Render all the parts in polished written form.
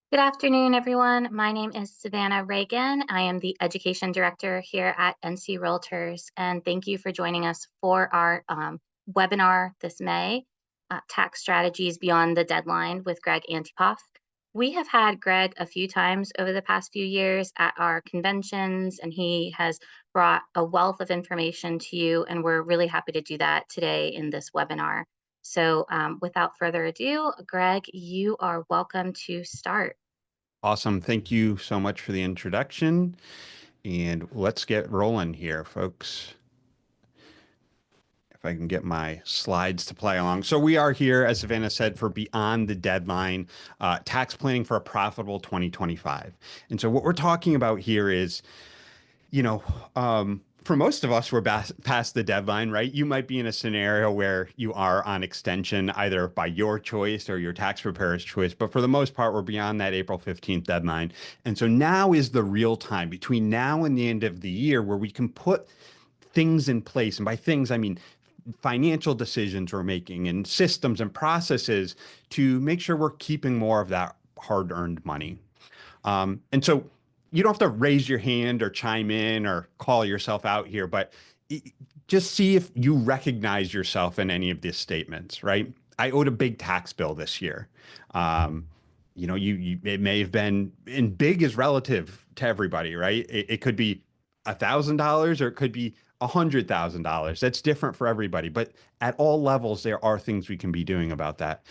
Good afternoon, everyone. My name is Savannah Reagan. I am the Education Director here at NC Realtors, and thank you for joining us for our webinar this May, Tax Strategies Beyond the Deadline with Greg Antipoff. We have had Greg a few times over the past few years at our conventions, and he has brought a wealth of information to you, and we're really happy to do that today in this webinar. So without further ado, Greg, you are welcome to start. Awesome. Thank you so much for the introduction. And let's get rolling here, folks. If I can get my slides to play along. So we are here, as Savannah said, for Beyond the Deadline, tax planning for a profitable 2025. And so what we're talking about here is, you know, for most of us, we're past the deadline, right? You might be in a scenario where you are on extension either by your choice or your tax preparer's choice. But for the most part, we're beyond that April 15th deadline. And so now is the real time between now and the end of the year where we can put things in place. And by things, I mean financial decisions we're making and systems and processes to make sure we're keeping more of that hard-earned money. And so you don't have to raise your hand or chime in or call yourself out here, but just see if you recognize yourself in any of these statements, right? I owed a big tax bill this year. Um, it may have been, and big is relative to everybody, right? It could be $1,000 or it could be $100,000. That's different for everybody, but at all levels, there are things we can be doing about that.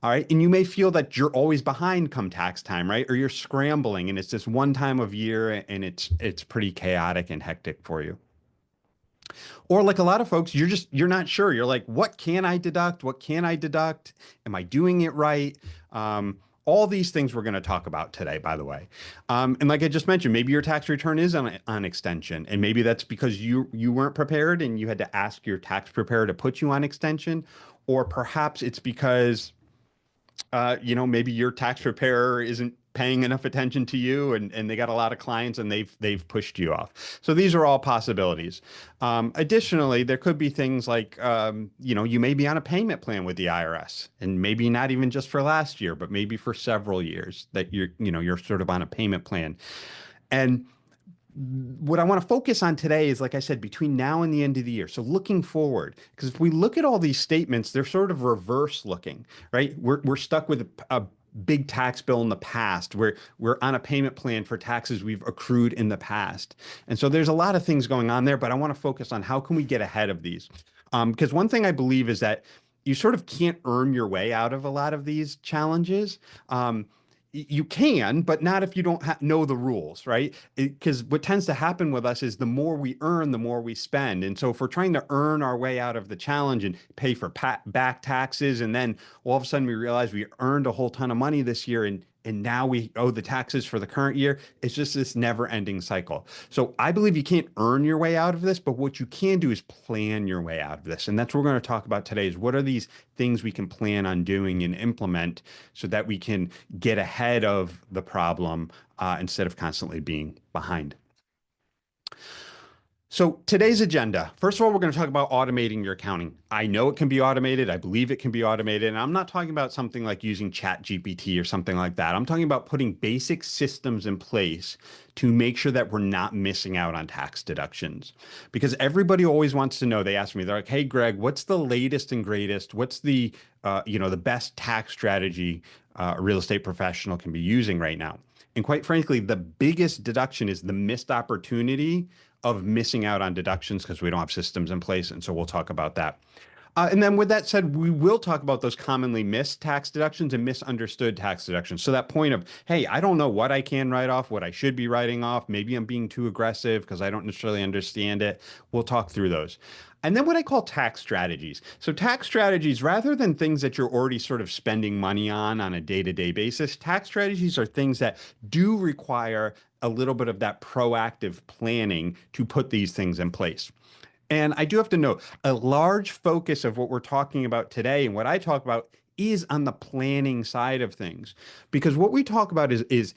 All right. And you may feel that you're always behind come tax time, right? Or you're scrambling and it's this one time of year and it's pretty chaotic and hectic for you. Or like a lot of folks, you're not sure. You're like, what can I deduct? What can I deduct? Am I doing it right? All these things we're going to talk about today, by the way. And like I just mentioned, maybe your tax return is on extension, and maybe that's because you weren't prepared and you had to ask your tax preparer to put you on extension, or perhaps it's because maybe your tax preparer isn't paying enough attention to you and they got a lot of clients and they've pushed you off. So these are all possibilities. Additionally, there could be things like, you may be on a payment plan with the IRS and maybe not even just for last year, but maybe for several years that you're sort of on a payment plan. And what I want to focus on today is, like I said, between now and the end of the year. So looking forward, because if we look at all these statements, they're sort of reverse looking, right? We're stuck with a big tax bill in the past. We're on a payment plan for taxes we've accrued in the past. And so there's a lot of things going on there, but I want to focus on how can we get ahead of these? Because one thing I believe is that you sort of can't earn your way out of a lot of these challenges. You can, but not if you don't know the rules, right? Because what tends to happen with us is the more we earn, the more we spend. And so if we're trying to earn our way out of the challenge and pay for back taxes, and then all of a sudden we realize we earned a whole ton of money this year and now we owe the taxes for the current year. It's just this never ending cycle. So I believe you can't earn your way out of this, but what you can do is plan your way out of this. And that's what we're going to talk about today is what are these things we can plan on doing and implement so that we can get ahead of the problem instead of constantly being behind. So today's agenda, first of all, we're going to talk about automating your accounting. I know it can be automated. I believe it can be automated. And I'm not talking about something like using ChatGPT or something like that. I'm talking about putting basic systems in place to make sure that we're not missing out on tax deductions. Because everybody always wants to know, they ask me, they're like, hey, Greg, what's the latest and greatest? What's the best tax strategy a real estate professional can be using right now? And quite frankly, the biggest deduction is the missed opportunity of missing out on deductions because we don't have systems in place. And so we'll talk about that. And then with that said, we will talk about those commonly missed tax deductions and misunderstood tax deductions. So that point of, hey, I don't know what I can write off, what I should be writing off. Maybe I'm being too aggressive because I don't necessarily understand it. We'll talk through those. And then what I call tax strategies. So tax strategies, rather than things that you're already sort of spending money on a day-to-day basis, tax strategies are things that do require a little bit of that proactive planning to put these things in place. And I do have to note, a large focus of what we're talking about today and what I talk about is on the planning side of things. Because what we talk about is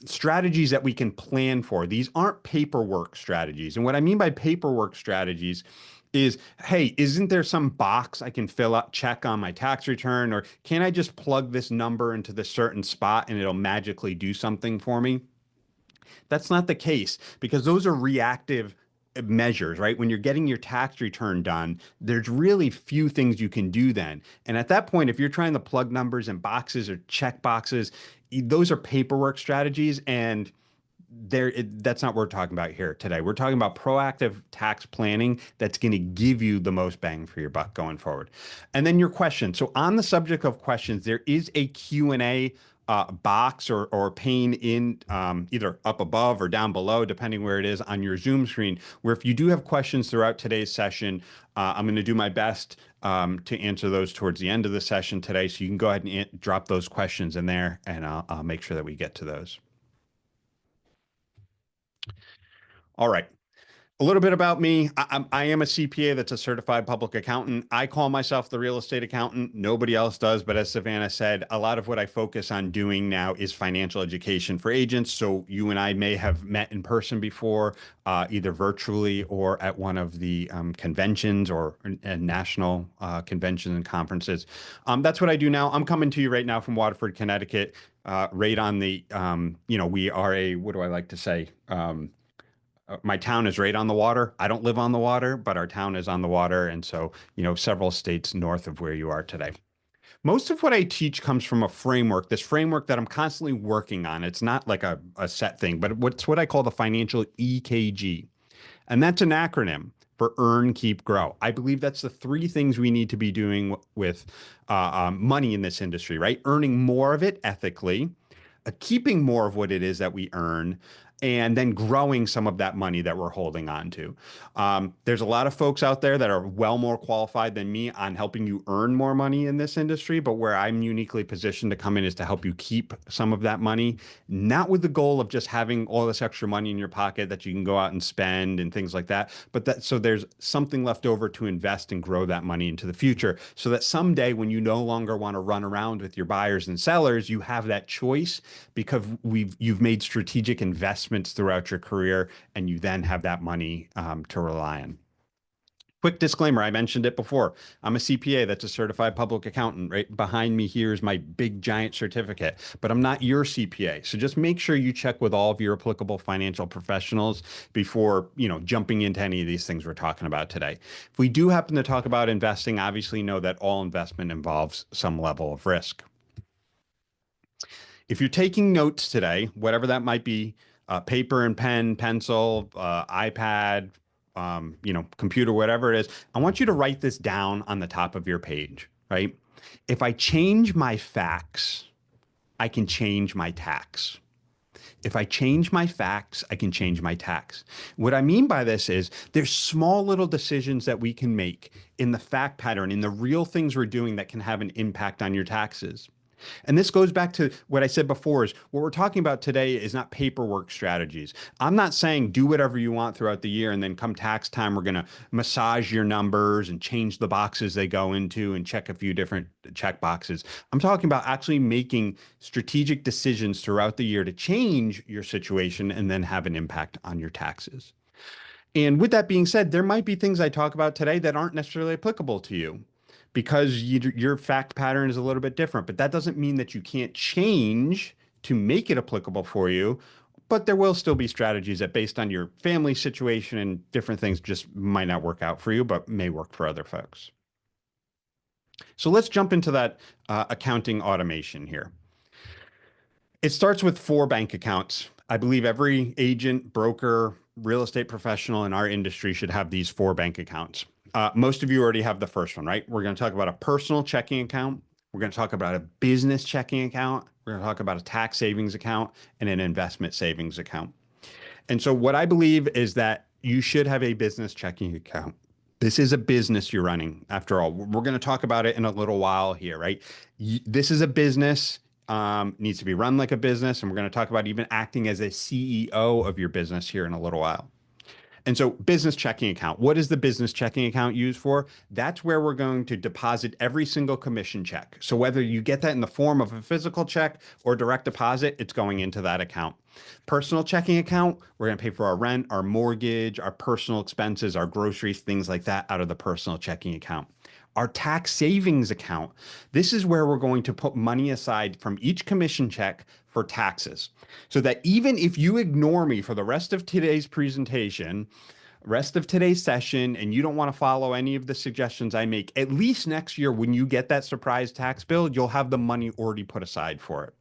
strategies that we can plan for. These aren't paperwork strategies. And what I mean by paperwork strategies is, hey, isn't there some box I can fill out, check on my tax return, or can I just plug this number into this certain spot and it'll magically do something for me? That's not the case because those are reactive measures, right? When you're getting your tax return done, there's really few things you can do then. And at that point, if you're trying to plug numbers in boxes or check boxes, those are paperwork strategies, and that's not what we're talking about here today. We're talking about proactive tax planning that's going to give you the most bang for your buck going forward. And then your question. So on the subject of questions, there is a Q&A box or pane in either up above or down below, depending where it is on your Zoom screen, where if you do have questions throughout today's session, I'm going to do my best to answer those towards the end of the session today. So you can go ahead and drop those questions in there, and I'll make sure that we get to those. All right. A little bit about me. I am a CPA that's a certified public accountant. I call myself the real estate accountant. Nobody else does. But as Savannah said, a lot of what I focus on doing now is financial education for agents. So you and I may have met in person before, either virtually or at one of the conventions or national conventions and conferences. That's what I do now. I'm coming to you right now from Waterford, Connecticut, right on the, we are a, what do I like to say? My town is right on the water. I don't live on the water, but our town is on the water. And so, several states north of where you are today. Most of what I teach comes from a framework, this framework that I'm constantly working on. It's not like a set thing, but what's what I call the financial EKG. And that's an acronym for earn, keep, grow. I believe that's the three things we need to be doing with money in this industry, right? Earning more of it ethically, keeping more of what it is that we earn, and then growing some of that money that we're holding on to. There's a lot of folks out there that are well more qualified than me on helping you earn more money in this industry, but where I'm uniquely positioned to come in is to help you keep some of that money, not with the goal of just having all this extra money in your pocket that you can go out and spend and things like that, but that so there's something left over to invest and grow that money into the future so that someday when you no longer want to run around with your buyers and sellers, you have that choice because you've made strategic investments throughout your career, and you then have that money to rely on. Quick disclaimer, I mentioned it before. I'm a CPA that's a certified public accountant. Right behind me here is my big giant certificate, but I'm not your CPA. So just make sure you check with all of your applicable financial professionals before, jumping into any of these things we're talking about today. If we do happen to talk about investing, obviously know that all investment involves some level of risk. If you're taking notes today, whatever that might be, paper and pen, pencil, iPad, computer, whatever it is, I want you to write this down on the top of your page, right? If I change my facts, I can change my tax. If I change my facts, I can change my tax. What I mean by this is there's small little decisions that we can make in the fact pattern, in the real things we're doing that can have an impact on your taxes. And this goes back to what I said before is what we're talking about today is not paperwork strategies. I'm not saying do whatever you want throughout the year and then come tax time, we're going to massage your numbers and change the boxes they go into and check a few different check boxes. I'm talking about actually making strategic decisions throughout the year to change your situation and then have an impact on your taxes. And with that being said, there might be things I talk about today that aren't necessarily applicable to you because your fact pattern is a little bit different. But that doesn't mean that you can't change to make it applicable for you. But there will still be strategies that, based on your family situation and different things, just might not work out for you, but may work for other folks. So let's jump into that accounting automation here. It starts with 4 bank accounts. I believe every agent, broker, real estate professional in our industry should have these 4 bank accounts. Most of you already have the first one, right? We're going to talk about a personal checking account. We're going to talk about a business checking account. We're going to talk about a tax savings account and an investment savings account. And so what I believe is that you should have a business checking account. This is a business you're running. After all, we're going to talk about it in a little while here, right? This is a business, needs to be run like a business. And we're going to talk about even acting as a CEO of your business here in a little while. And so, business checking account, what is the business checking account used for? That's where we're going to deposit every single commission check. So, whether you get that in the form of a physical check or direct deposit, it's going into that account. Personal checking account, we're going to pay for our rent, our mortgage, our personal expenses, our groceries, things like that out of the personal checking account. Our tax savings account, this is where we're going to put money aside from each commission check for taxes. So that even if you ignore me for the rest of today's presentation, rest of today's session, and you don't want to follow any of the suggestions I make, at least next year when you get that surprise tax bill, you'll have the money already put aside for it.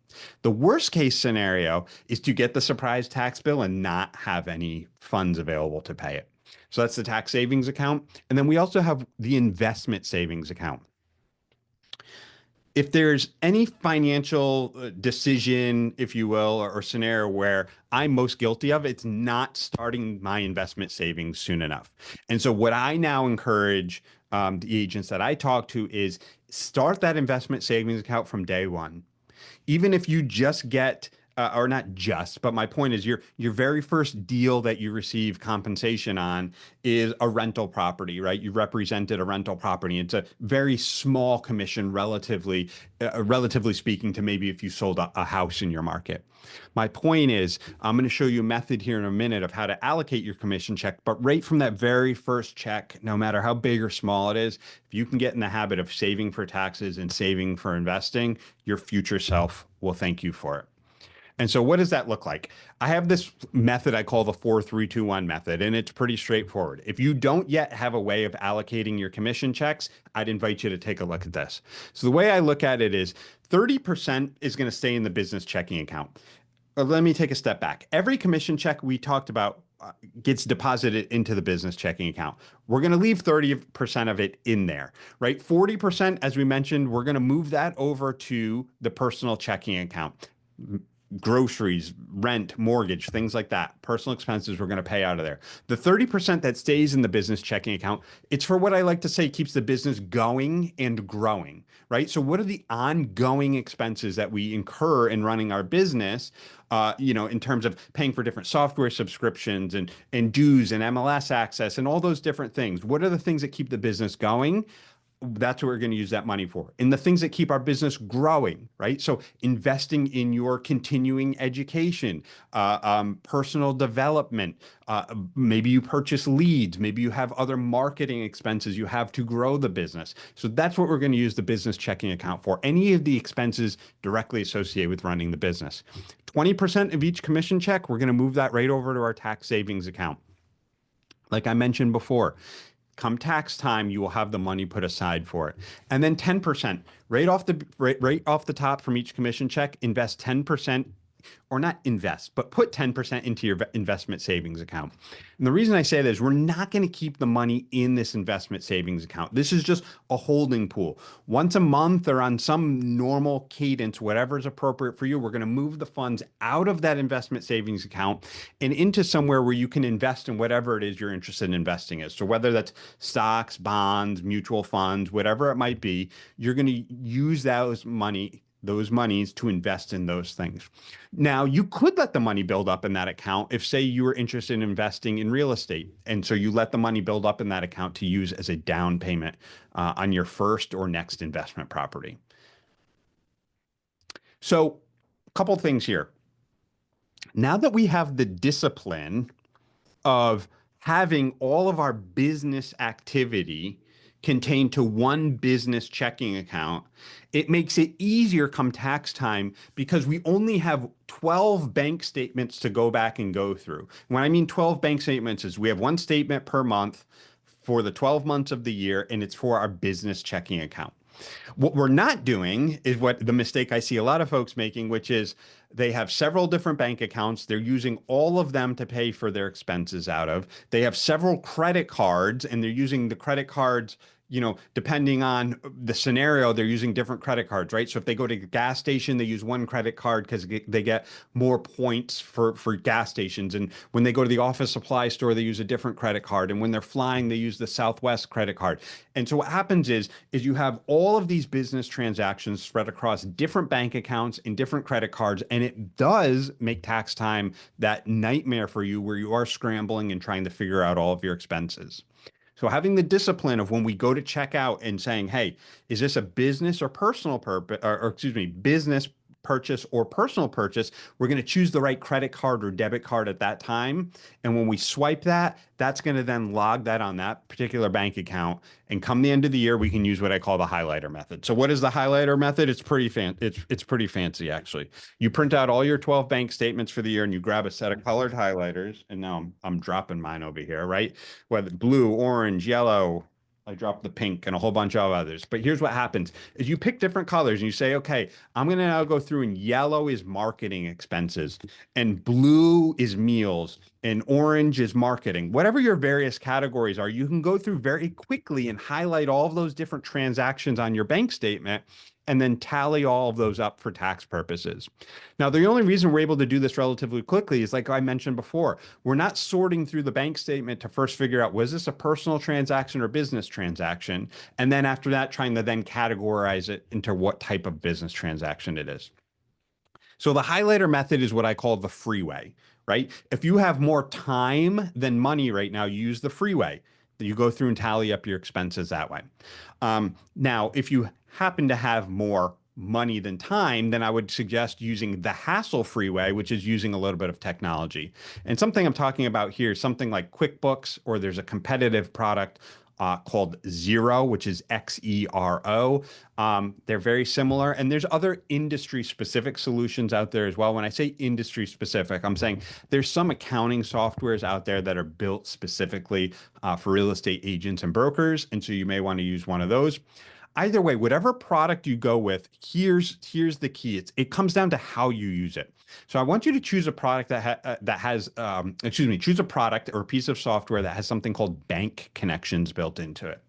The worst case scenario is to get the surprise tax bill and not have any funds available to pay it. So that's the tax savings account. And then we also have the investment savings account. If there's any financial decision, if you will, or scenario where I'm most guilty of, it's not starting my investment savings soon enough. And so, what I now encourage the agents that I talk to is start that investment savings account from day one. Even if you just get or not just, but my point is your very first deal that you receive compensation on is a rental property, right? You represented a rental property. It's a very small commission, relatively speaking, to maybe if you sold a house in your market. My point is, I'm going to show you a method here in a minute of how to allocate your commission check, but right from that very first check, no matter how big or small it is, if you can get in the habit of saving for taxes and saving for investing, your future self will thank you for it. And so, what does that look like? I have this method I call the 4-3-2-1 method, and it's pretty straightforward. If you don't yet have a way of allocating your commission checks, I'd invite you to take a look at this. So, the way I look at it is 30% is going to stay in the business checking account. Let me take a step back. Every commission check we talked about gets deposited into the business checking account. We're going to leave 30% of it in there, right? 40%, as we mentioned, we're going to move that over to the personal checking account. Groceries, rent, mortgage, things like that. Personal expenses we're going to pay out of there. The 30% that stays in the business checking account, it's for what I like to say keeps the business going and growing, right? So what are the ongoing expenses that we incur in running our business, in terms of paying for different software subscriptions and dues and MLS access and all those different things? What are the things that keep the business going? That's what we're going to use that money for. And the things that keep our business growing, right? So investing in your continuing education, personal development. Maybe you purchase leads. Maybe you have other marketing expenses you have to grow the business. So that's what we're going to use the business checking account for. Any of the expenses directly associated with running the business. 20% of each commission check, we're going to move that right over to our tax savings account. Like I mentioned before, come tax time, you will have the money put aside for it. And then 10%, right off the top from each commission check, invest 10%, or not invest, but put 10% into your investment savings account. And the reason I say that is we're not going to keep the money in this investment savings account. This is just a holding pool. Once a month or on some normal cadence, whatever is appropriate for you, we're going to move the funds out of that investment savings account and into somewhere where you can invest in whatever it is you're interested in investing in. So whether that's stocks, bonds, mutual funds, whatever it might be, you're going to use those monies to invest in those things. Now, you could let the money build up in that account if, say, you were interested in investing in real estate. And so you let the money build up in that account to use as a down payment on your first or next investment property. So, a couple things here. Now that we have the discipline of having all of our business activity contained to one business checking account, it makes it easier come tax time because we only have 12 bank statements to go back and go through. When I mean 12 bank statements is we have one statement per month for the 12 months of the year, and it's for our business checking account. What we're not doing is what the mistake I see a lot of folks making, which is they have several different bank accounts. They're using all of them to pay for their expenses out of. They have several credit cards and they're using the credit cards, depending on the scenario, they're using different credit cards, right? So if they go to a gas station, they use one credit card because they get more points for gas stations. And when they go to the office supply store, they use a different credit card. And when they're flying, they use the Southwest credit card. And so what happens is you have all of these business transactions spread across different bank accounts and different credit cards, and it does make tax time that nightmare for you where you are scrambling and trying to figure out all of your expenses. So having the discipline of when we go to check out and saying, hey, is this a business or personal purpose, or excuse me, business purchase or personal purchase, we're going to choose the right credit card or debit card at that time. And when we swipe that, that's going to then log that on that particular bank account. And come the end of the year, we can use what I call the highlighter method. So what is the highlighter method? It's pretty fancy actually. You print out all your 12 bank statements for the year and you grab a set of colored highlighters. And now I'm dropping mine over here, right? Whether blue, orange, yellow, I dropped the pink and a whole bunch of others. But here's what happens is you pick different colors and you say, okay, I'm going to now go through and yellow is marketing expenses and blue is meals and orange is marketing. Whatever your various categories are, you can go through very quickly and highlight all of those different transactions on your bank statement and then tally all of those up for tax purposes. Now, the only reason we're able to do this relatively quickly is like I mentioned before, we're not sorting through the bank statement to first figure out, was this a personal transaction or business transaction? And then after that, trying to then categorize it into what type of business transaction it is. So the highlighter method is what I call the freeway, right? If you have more time than money right now, you use the freeway. You go through and tally up your expenses that way. Now, if you happen to have more money than time, then I would suggest using the hassle freeway, which is using a little bit of technology. And something I'm talking about here is something like QuickBooks, or there's a competitive product called Xero, which is Xero. They're very similar, and there's other industry-specific solutions out there as well. When I say industry-specific, I'm saying there's some accounting softwares out there that are built specifically for real estate agents and brokers, and so you may want to use one of those. Either way, whatever product you go with, here's the key. It comes down to how you use it. So I want you to choose a product that has, excuse me, choose a product or a piece of software that has something called bank connections built into it.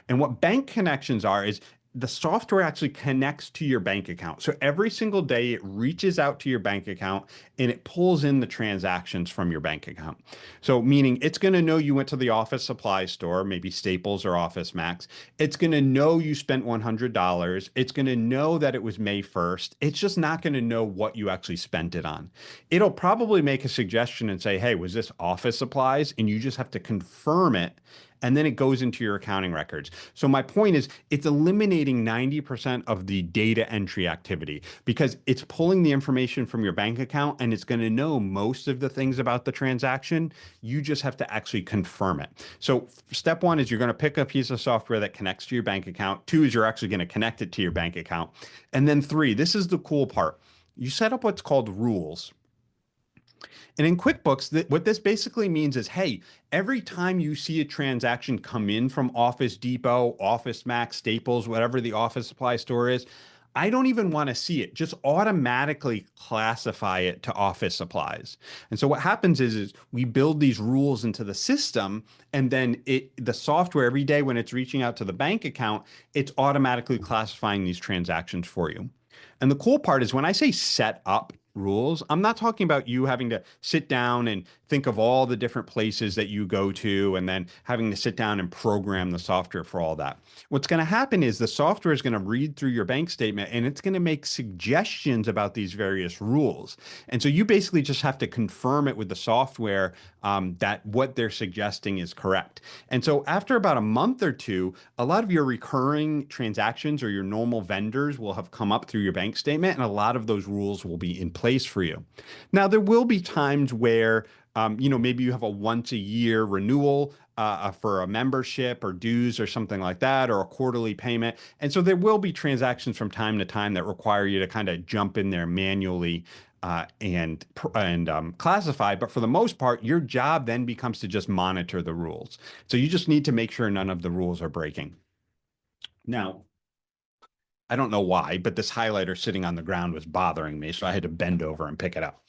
And what bank connections are is the software actually connects to your bank account. So every single day it reaches out to your bank account and it pulls in the transactions from your bank account. So meaning it's going to know you went to the office supply store, maybe Staples or Office Max. It's going to know you spent $100. It's going to know that it was May 1st. It's just not going to know what you actually spent it on. It'll probably make a suggestion and say, hey, was this office supplies? And you just have to confirm it, and then it goes into your accounting records. So my point is it's eliminating 90% of the data entry activity because it's pulling the information from your bank account and it's going to know most of the things about the transaction. You just have to actually confirm it. So step one is you're going to pick a piece of software that connects to your bank account. Two is you're actually going to connect it to your bank account. And then three, this is the cool part. You set up what's called rules. And in QuickBooks, what this basically means is, hey, every time you see a transaction come in from Office Depot, Office Max, Staples, whatever the office supply store is, I don't even want to see it. Just automatically classify it to office supplies. And so what happens is we build these rules into the system, and then the software every day when it's reaching out to the bank account, it's automatically classifying these transactions for you. And the cool part is when I say set up rules, I'm not talking about you having to sit down and think of all the different places that you go to and then having to sit down and program the software for all that. What's going to happen is the software is going to read through your bank statement and it's going to make suggestions about these various rules. And so you basically just have to confirm it with the software that what they're suggesting is correct. And so after about a month or two, a lot of your recurring transactions or your normal vendors will have come up through your bank statement, and a lot of those rules will be in place for you. Now, there will be times where maybe you have a once a year renewal for a membership or dues or something like that, or a quarterly payment. And so there will be transactions from time to time that require you to kind of jump in there manually and classify. But for the most part, your job then becomes to just monitor the rules. So you just need to make sure none of the rules are breaking. Now, I don't know why, but this highlighter sitting on the ground was bothering me, so I had to bend over and pick it up.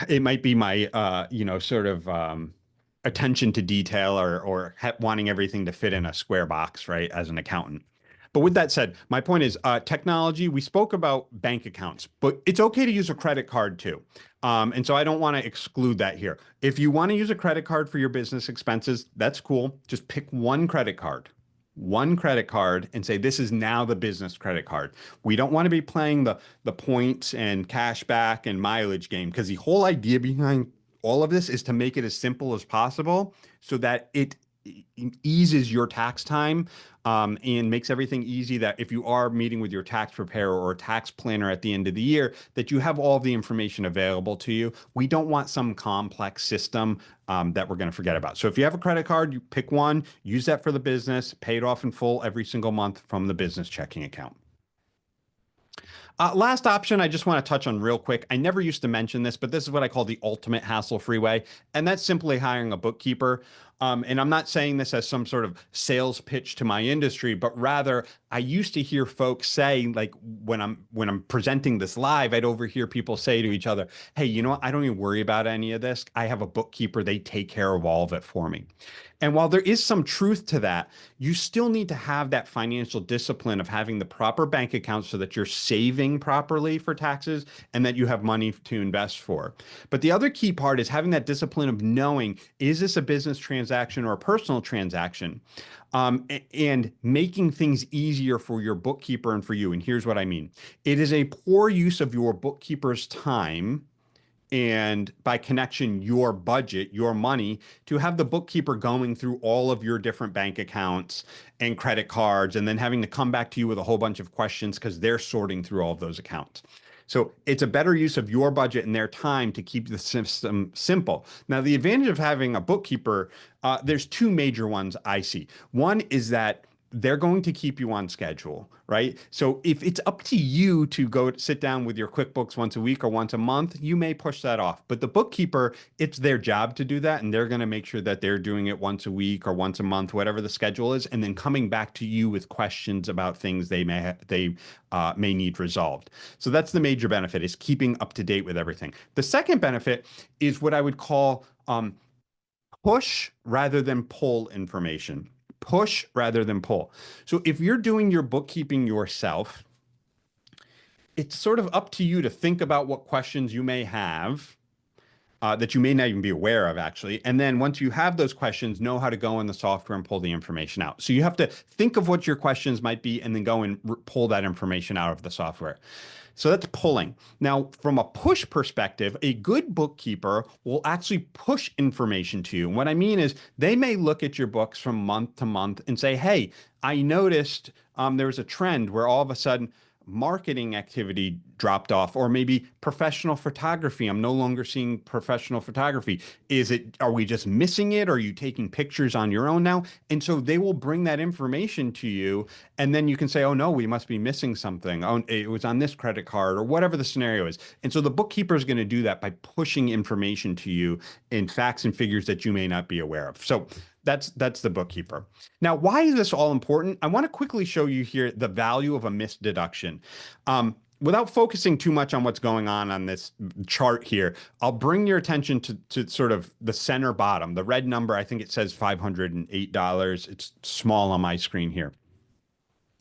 It might be my, sort of attention to detail or wanting everything to fit in a square box, right, as an accountant. But with that said, my point is technology. We spoke about bank accounts, but it's okay to use a credit card too. And so I don't want to exclude that here. If you want to use a credit card for your business expenses, that's cool. Just pick one credit card and say, this is now the business credit card. We don't want to be playing the points and cash back and mileage game because the whole idea behind all of this is to make it as simple as possible so that it eases your tax time and makes everything easy that if you are meeting with your tax preparer or tax planner at the end of the year, that you have all the information available to you. We don't want some complex system that we're going to forget about. So if you have a credit card, you pick one, use that for the business, pay it off in full every single month from the business checking account. Last option I just want to touch on real quick. I never used to mention this, but this is what I call the ultimate hassle-free way, and that's simply hiring a bookkeeper. And I'm not saying this as some sort of sales pitch to my industry, but rather I used to hear folks say, like when I'm presenting this live, I'd overhear people say to each other, "Hey, you know what? I don't even worry about any of this. I have a bookkeeper. They take care of all of it for me." And while there is some truth to that, you still need to have that financial discipline of having the proper bank account so that you're saving properly for taxes and that you have money to invest for. But the other key part is having that discipline of knowing, is this a business transaction or a personal transaction? And making things easier for your bookkeeper and for you. And here's what I mean. It is a poor use of your bookkeeper's time and by connection, your budget, your money, to have the bookkeeper going through all of your different bank accounts and credit cards, and then having to come back to you with a whole bunch of questions because they're sorting through all of those accounts. So it's a better use of your budget and their time to keep the system simple. Now, the advantage of having a bookkeeper, there's two major ones I see. One is that they're going to keep you on schedule, right? So if it's up to you to go sit down with your QuickBooks once a week or once a month, you may push that off. But the bookkeeper, it's their job to do that, and they're going to make sure that they're doing it once a week or once a month, whatever the schedule is, and then coming back to you with questions about things they may need resolved. So that's the major benefit, is keeping up to date with everything. The second benefit is what I would call push rather than pull information. Push rather than pull. So if you're doing your bookkeeping yourself, it's sort of up to you to think about what questions you may have that you may not even be aware of, actually. And then once you have those questions, know how to go in the software and pull the information out. So you have to think of what your questions might be and then go and pull that information out of the software. So that's pulling. Now, from a push perspective, a good bookkeeper will actually push information to you. And what I mean is they may look at your books from month to month and say, hey, I noticed there was a trend where all of a sudden marketing activity dropped off, or maybe professional photography. I'm no longer seeing professional photography. Are we just missing it? Are you taking pictures on your own now? And so they will bring that information to you. And then you can say, oh no, we must be missing something. Oh, it was on this credit card or whatever the scenario is. And so the bookkeeper is going to do that by pushing information to you in facts and figures that you may not be aware of. So that's the bookkeeper. Now, why is this all important? I want to quickly show you here the value of a missed deduction. Without focusing too much on what's going on this chart here, I'll bring your attention to sort of the center bottom, the red number. I think it says $508. It's small on my screen here.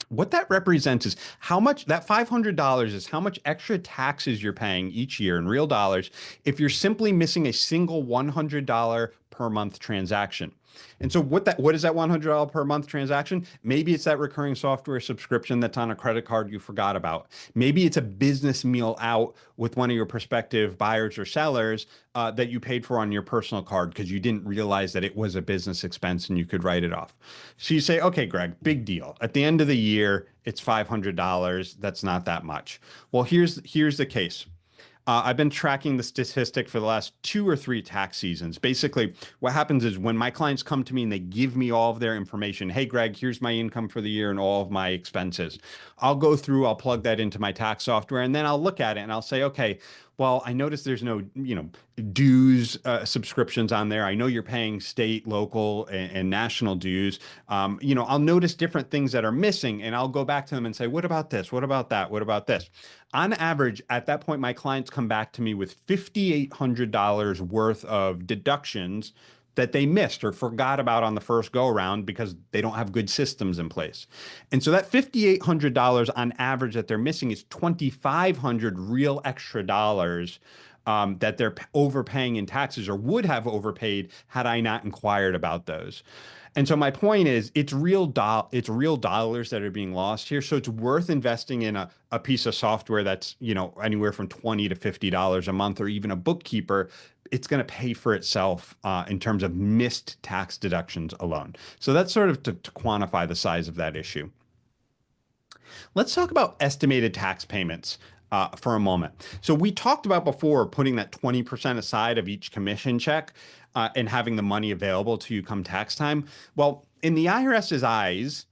What that represents is how much that $500 is how much extra taxes you're paying each year in real dollars if you're simply missing a single $100 per month transaction. And so what is that $100 per month transaction? Maybe it's that recurring software subscription that's on a credit card you forgot about. Maybe it's a business meal out with one of your prospective buyers or sellers that you paid for on your personal card because you didn't realize that it was a business expense and you could write it off. So you say, okay, Greg, big deal. At the end of the year, it's $500. That's not that much. Well, here's the case. I've been tracking the statistic for the last 2 or 3 tax seasons. Basically, what happens is when my clients come to me and they give me all of their information, hey, Greg, here's my income for the year and all of my expenses. I'll go through, I'll plug that into my tax software, and then I'll look at it and I'll say, okay, well, I noticed there's no, dues subscriptions on there. I know you're paying state, local, and national dues. I'll notice different things that are missing, and I'll go back to them and say, what about this? What about that? What about this? On average, at that point, my clients come back to me with $5,800 worth of deductions that they missed or forgot about on the first go around because they don't have good systems in place. And so that $5,800 on average that they're missing is 2,500 real extra dollars that they're overpaying in taxes or would have overpaid had I not inquired about those. And so my point is, it's real dollars that are being lost here. So it's worth investing in a piece of software that's, anywhere from $20 to $50 a month, or even a bookkeeper. It's going to pay for itself in terms of missed tax deductions alone. So that's sort of to quantify the size of that issue. Let's talk about estimated tax payments for a moment. So we talked about before putting that 20% aside of each commission check and having the money available to you come tax time. Well, in the IRS's eyes,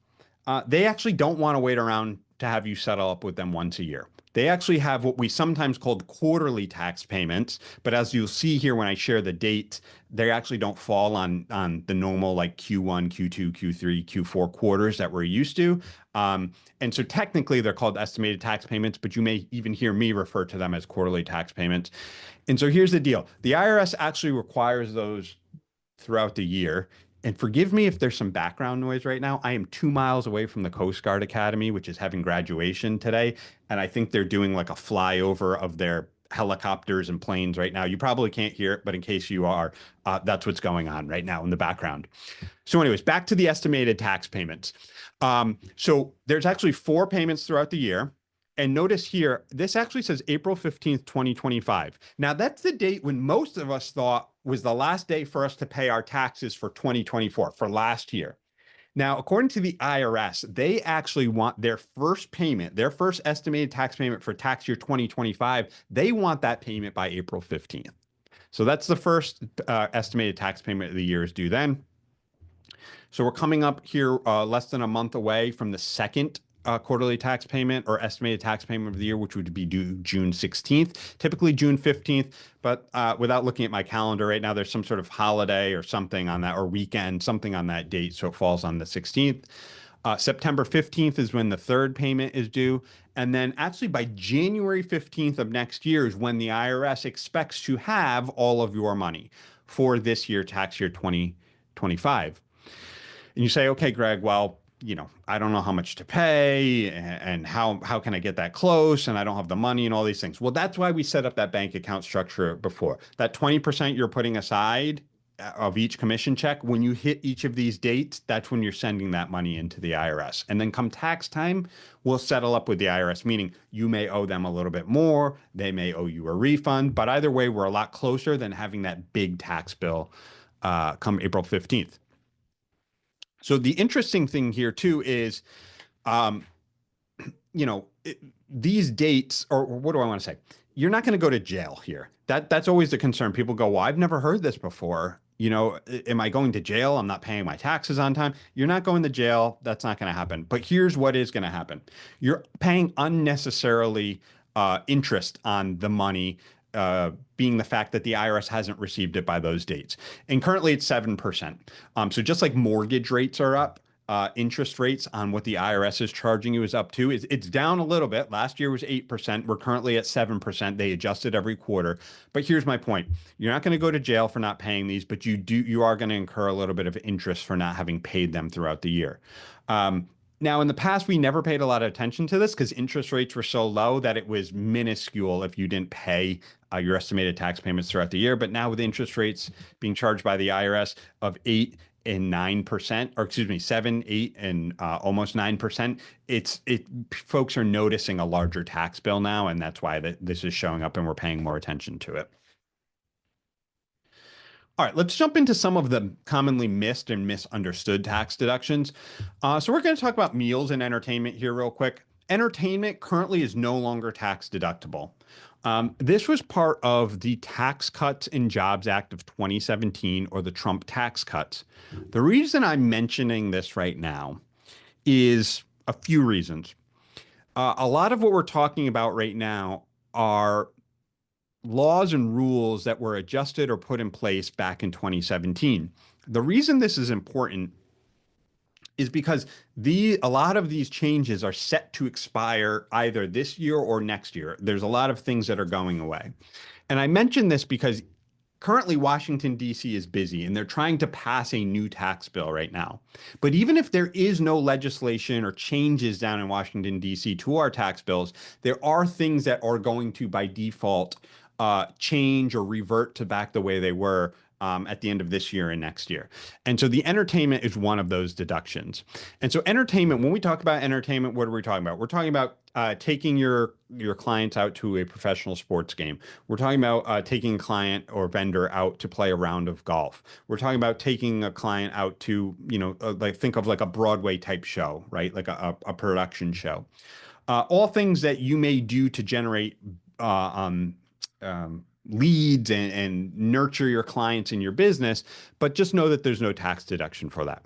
they actually don't want to wait around to have you settle up with them once a year. They actually have what we sometimes called quarterly tax payments, but as you'll see here when I share the dates, they actually don't fall on the normal like Q1, Q2, Q3, Q4 quarters that we're used to. And so technically they're called estimated tax payments, but you may even hear me refer to them as quarterly tax payments. And so here's the deal. The IRS actually requires those throughout the year. And forgive me if there's some background noise right now. I am 2 miles away from the Coast Guard Academy, which is having graduation today. And I think they're doing like a flyover of their helicopters and planes right now. You probably can't hear it, but in case you are, that's what's going on right now in the background. So, anyways, back to the estimated tax payments. So there's actually 4 payments throughout the year. And notice here, this actually says April 15th, 2025. Now, that's the date when most of us thought was the last day for us to pay our taxes for 2024, for last year. Now, according to the IRS, they actually want their first payment, their first estimated tax payment for tax year 2025. They want that payment by April 15th. So that's the first estimated tax payment of the year is due then. So we're coming up here less than a month away from the second quarterly tax payment or estimated tax payment of the year, which would be due June 16th, typically June 15th. But without looking at my calendar right now, there's some sort of holiday or something on that, or weekend, something on that date. So it falls on the 16th. September 15th is when the third payment is due. And then actually by January 15th of next year is when the IRS expects to have all of your money for this year, tax year 2025. And you say, okay, Greg, well, I don't know how much to pay and how can I get that close? And I don't have the money and all these things. Well, that's why we set up that bank account structure before. That 20% you're putting aside of each commission check, when you hit each of these dates, that's when you're sending that money into the IRS. And then come tax time, we'll settle up with the IRS, meaning you may owe them a little bit more, they may owe you a refund, but either way, we're a lot closer than having that big tax bill come April 15th. So the interesting thing here too is, um, these dates, or what do I want to say? You're not going to go to jail here. That's always the concern. People go, well, I've never heard this before. Am I going to jail? I'm not paying my taxes on time. You're not going to jail. That's not going to happen. But here's what is going to happen. You're paying unnecessarily interest on the money, being the fact that the IRS hasn't received it by those dates. And currently it's 7%. So just like mortgage rates are up, interest rates on what the IRS is charging you is up too. It's down a little bit. Last year was 8%. We're currently at 7%. They adjust it every quarter. But here's my point. You're not going to go to jail for not paying these, but you are going to incur a little bit of interest for not having paid them throughout the year. Now, in the past, we never paid a lot of attention to this because interest rates were so low that it was minuscule if you didn't pay your estimated tax payments throughout the year. But now with interest rates being charged by the IRS of 8 and 9%, or excuse me, 7, 8, and almost 9%, folks are noticing a larger tax bill now, and that's why this is showing up and we're paying more attention to it. All right, let's jump into some of the commonly missed and misunderstood tax deductions. So we're going to talk about meals and entertainment here real quick. Entertainment currently is no longer tax deductible. This was part of the Tax Cuts and Jobs Act of 2017, or the Trump tax cuts. The reason I'm mentioning this right now is a few reasons. A lot of what we're talking about right now are laws and rules that were adjusted or put in place back in 2017. The reason this is important is because a lot of these changes are set to expire either this year or next year. There's a lot of things that are going away. And I mention this because currently Washington, D.C. is busy and they're trying to pass a new tax bill right now. But even if there is no legislation or changes down in Washington, D.C. to our tax bills, there are things that are going to, by default, change or revert to back the way they were at the end of this year and next year. And so the entertainment is one of those deductions. And so entertainment, when we talk about entertainment, what are we talking about? We're talking about taking your clients out to a professional sports game. We're talking about taking a client or vendor out to play a round of golf. We're talking about taking a client out to, like think of like a Broadway type show, right? Like a production show. All things that you may do to generate leads and nurture your clients in your business, but just know that there's no tax deduction for that.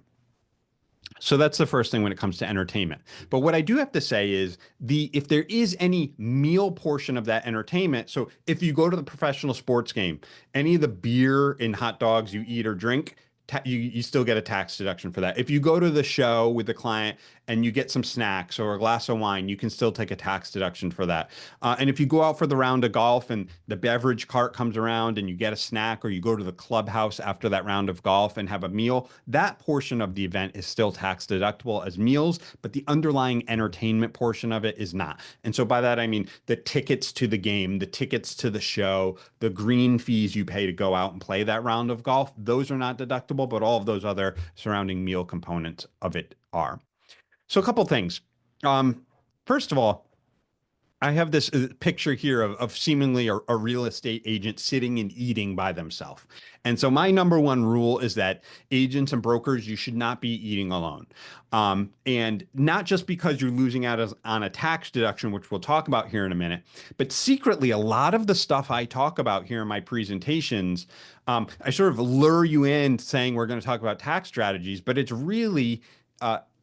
So that's the first thing when it comes to entertainment. But what I do have to say is if there is any meal portion of that entertainment, so if you go to the professional sports game, any of the beer and hot dogs you eat or drink, you still get a tax deduction for that. If you go to the show with the client and you get some snacks or a glass of wine, you can still take a tax deduction for that. And if you go out for the round of golf and the beverage cart comes around and you get a snack, or you go to the clubhouse after that round of golf and have a meal, that portion of the event is still tax deductible as meals, but the underlying entertainment portion of it is not. And so by that, I mean the tickets to the game, the tickets to the show, the green fees you pay to go out and play that round of golf, those are not deductible, but all of those other surrounding meal components of it are. So a couple things. Um, First of all, I have this picture here of seemingly a real estate agent sitting and eating by themselves. And so my number one rule is that agents and brokers, you should not be eating alone. And not just because you're losing out on a tax deduction, which we'll talk about here in a minute, but secretly, a lot of the stuff I talk about here in my presentations, I sort of lure you in saying we're going to talk about tax strategies, but it's really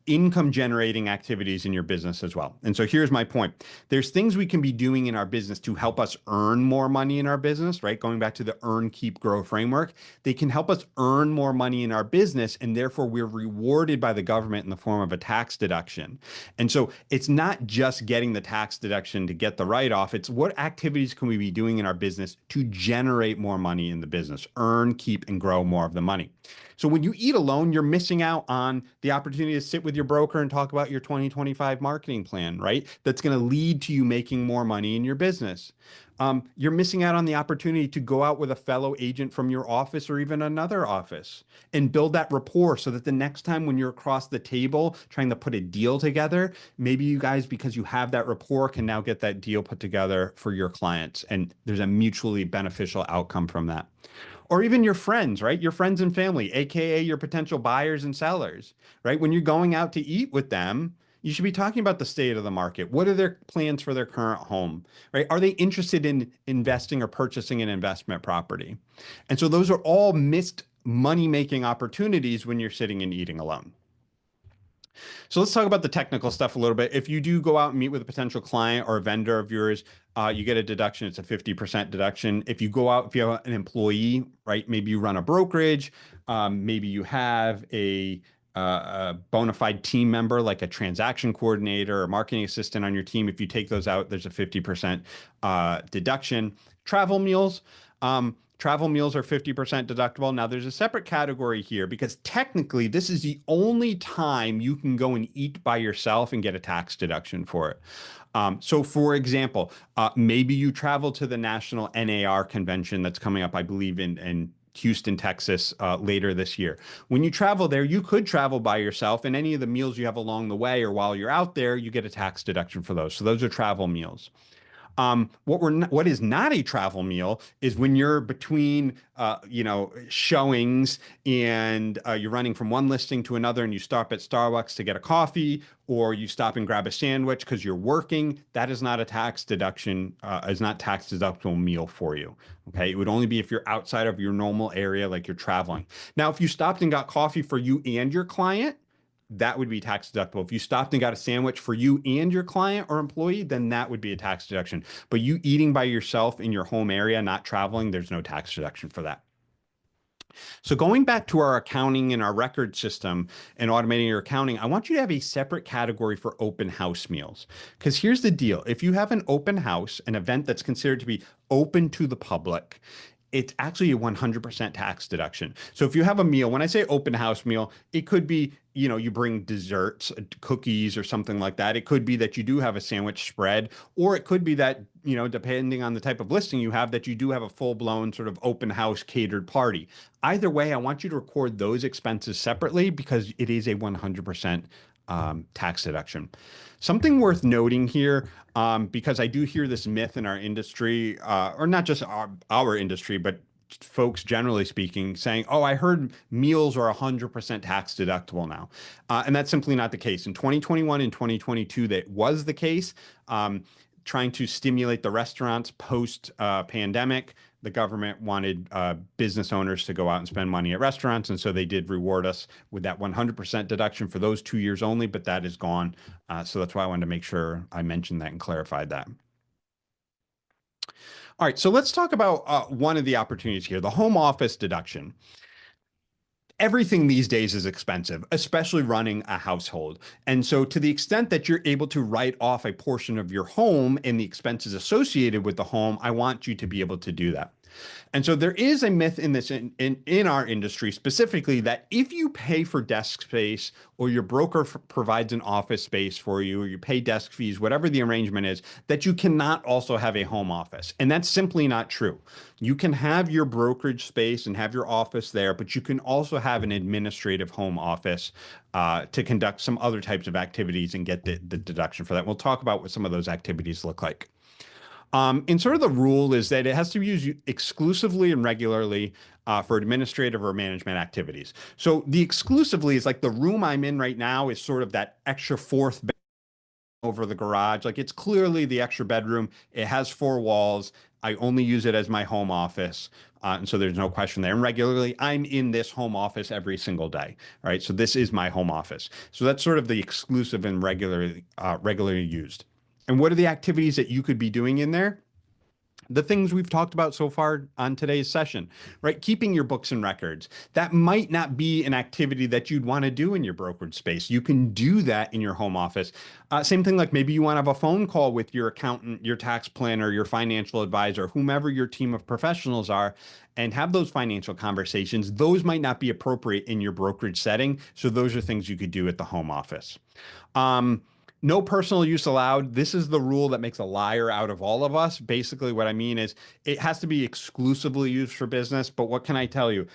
income generating activities in your business as well. And so here's my point. There's things we can be doing in our business to help us earn more money in our business, right? Going back to the earn, keep, grow framework, they can help us earn more money in our business. And therefore we're rewarded by the government in the form of a tax deduction. And so it's not just getting the tax deduction to get the write-off. It's what activities can we be doing in our business to generate more money in the business, earn, keep, and grow more of the money. So when you eat alone, you're missing out on the opportunity to sit with your broker and talk about your 2025 marketing plan, right? That's going to lead to you making more money in your business. You're missing out on the opportunity to go out with a fellow agent from your office or even another office and build that rapport so that the next time when you're across the table trying to put a deal together, maybe you guys, because you have that rapport, can now get that deal put together for your clients. And there's a mutually beneficial outcome from that. Or even your friends, right? Your friends and family, AKA your potential buyers and sellers, right? When you're going out to eat with them, you should be talking about the state of the market. What are their plans for their current home, right? Are they interested in investing or purchasing an investment property? And so those are all missed money-making opportunities when you're sitting and eating alone. So let's talk about the technical stuff a little bit. If you do go out and meet with a potential client or a vendor of yours, you get a deduction. It's a 50% deduction. If you go out, if you have an employee, right, maybe you run a brokerage, maybe you have a bona fide team member like a transaction coordinator or marketing assistant on your team. If you take those out, there's a 50% deduction. Travel meals. Travel meals are 50% deductible. Now, there's a separate category here because technically this is the only time you can go and eat by yourself and get a tax deduction for it. So, for example, maybe you travel to the National NAR convention that's coming up, I believe, in Houston, Texas, later this year. When you travel there, you could travel by yourself, and any of the meals you have along the way or while you're out there, you get a tax deduction for those. So, those are travel meals. What is not a travel meal is when you're between showings and you're running from one listing to another and you stop at Starbucks to get a coffee or you stop and grab a sandwich because you're working. That is not a tax deduction, is not tax deductible meal for you. Okay, it would only be if you're outside of your normal area, like you're traveling. Now, if you stopped and got coffee for you and your client, that would be tax deductible. If you stopped and got a sandwich for you and your client or employee, then that would be a tax deduction. But you eating by yourself in your home area, not traveling, there's no tax deduction for that. So going back to our accounting and our record system and automating your accounting, I want you to have a separate category for open house meals. Because here's the deal. If you have an open house, an event that's considered to be open to the public, it's actually a 100% tax deduction. So if you have a meal, when I say open house meal, it could be, you bring desserts, cookies or something like that. It could be that you do have a sandwich spread, or it could be that, depending on the type of listing you have, that you do have a full-blown sort of open house catered party. Either way, I want you to record those expenses separately because it is a 100% tax deduction. Something worth noting here, because I do hear this myth in our industry, or not just our industry, but folks generally speaking, saying, "Oh, I heard meals are 100% tax deductible now," and that's simply not the case. In 2021 and 2022, that was the case. Trying to stimulate the restaurants post pandemic, the government wanted business owners to go out and spend money at restaurants, and so they did reward us with that 100% deduction for those 2 years only. But that is gone, so that's why I wanted to make sure I mentioned that and clarified that. All right, so let's talk about one of the opportunities here, the home office deduction. Everything these days is expensive, especially running a household. And so, to the extent that you're able to write off a portion of your home and the expenses associated with the home, I want you to be able to do that. And so there is a myth in this in our industry specifically that if you pay for desk space or your broker provides an office space for you or you pay desk fees, whatever the arrangement is, that you cannot also have a home office. And that's simply not true. You can have your brokerage space and have your office there, but you can also have an administrative home office to conduct some other types of activities and get the deduction for that. We'll talk about what some of those activities look like. And sort of the rule is that it has to be used exclusively and regularly for administrative or management activities. So the exclusively is like the room I'm in right now is sort of that extra fourth bed over the garage. Like it's clearly the extra bedroom. It has four walls. I only use it as my home office. And so there's no question there. And regularly, I'm in this home office every single day. Right. So this is my home office. So that's sort of the exclusive and regularly used. And what are the activities that you could be doing in there? The things we've talked about so far on today's session, right? Keeping your books and records. That might not be an activity that you'd want to do in your brokerage space. You can do that in your home office. Same thing, like maybe you want to have a phone call with your accountant, your tax planner, your financial advisor, whomever your team of professionals are, and have those financial conversations. Those might not be appropriate in your brokerage setting. So those are things you could do at the home office. Um, no personal use allowed. This is the rule that makes a liar out of all of us. Basically, what I mean is it has to be exclusively used for business. But what can I tell you?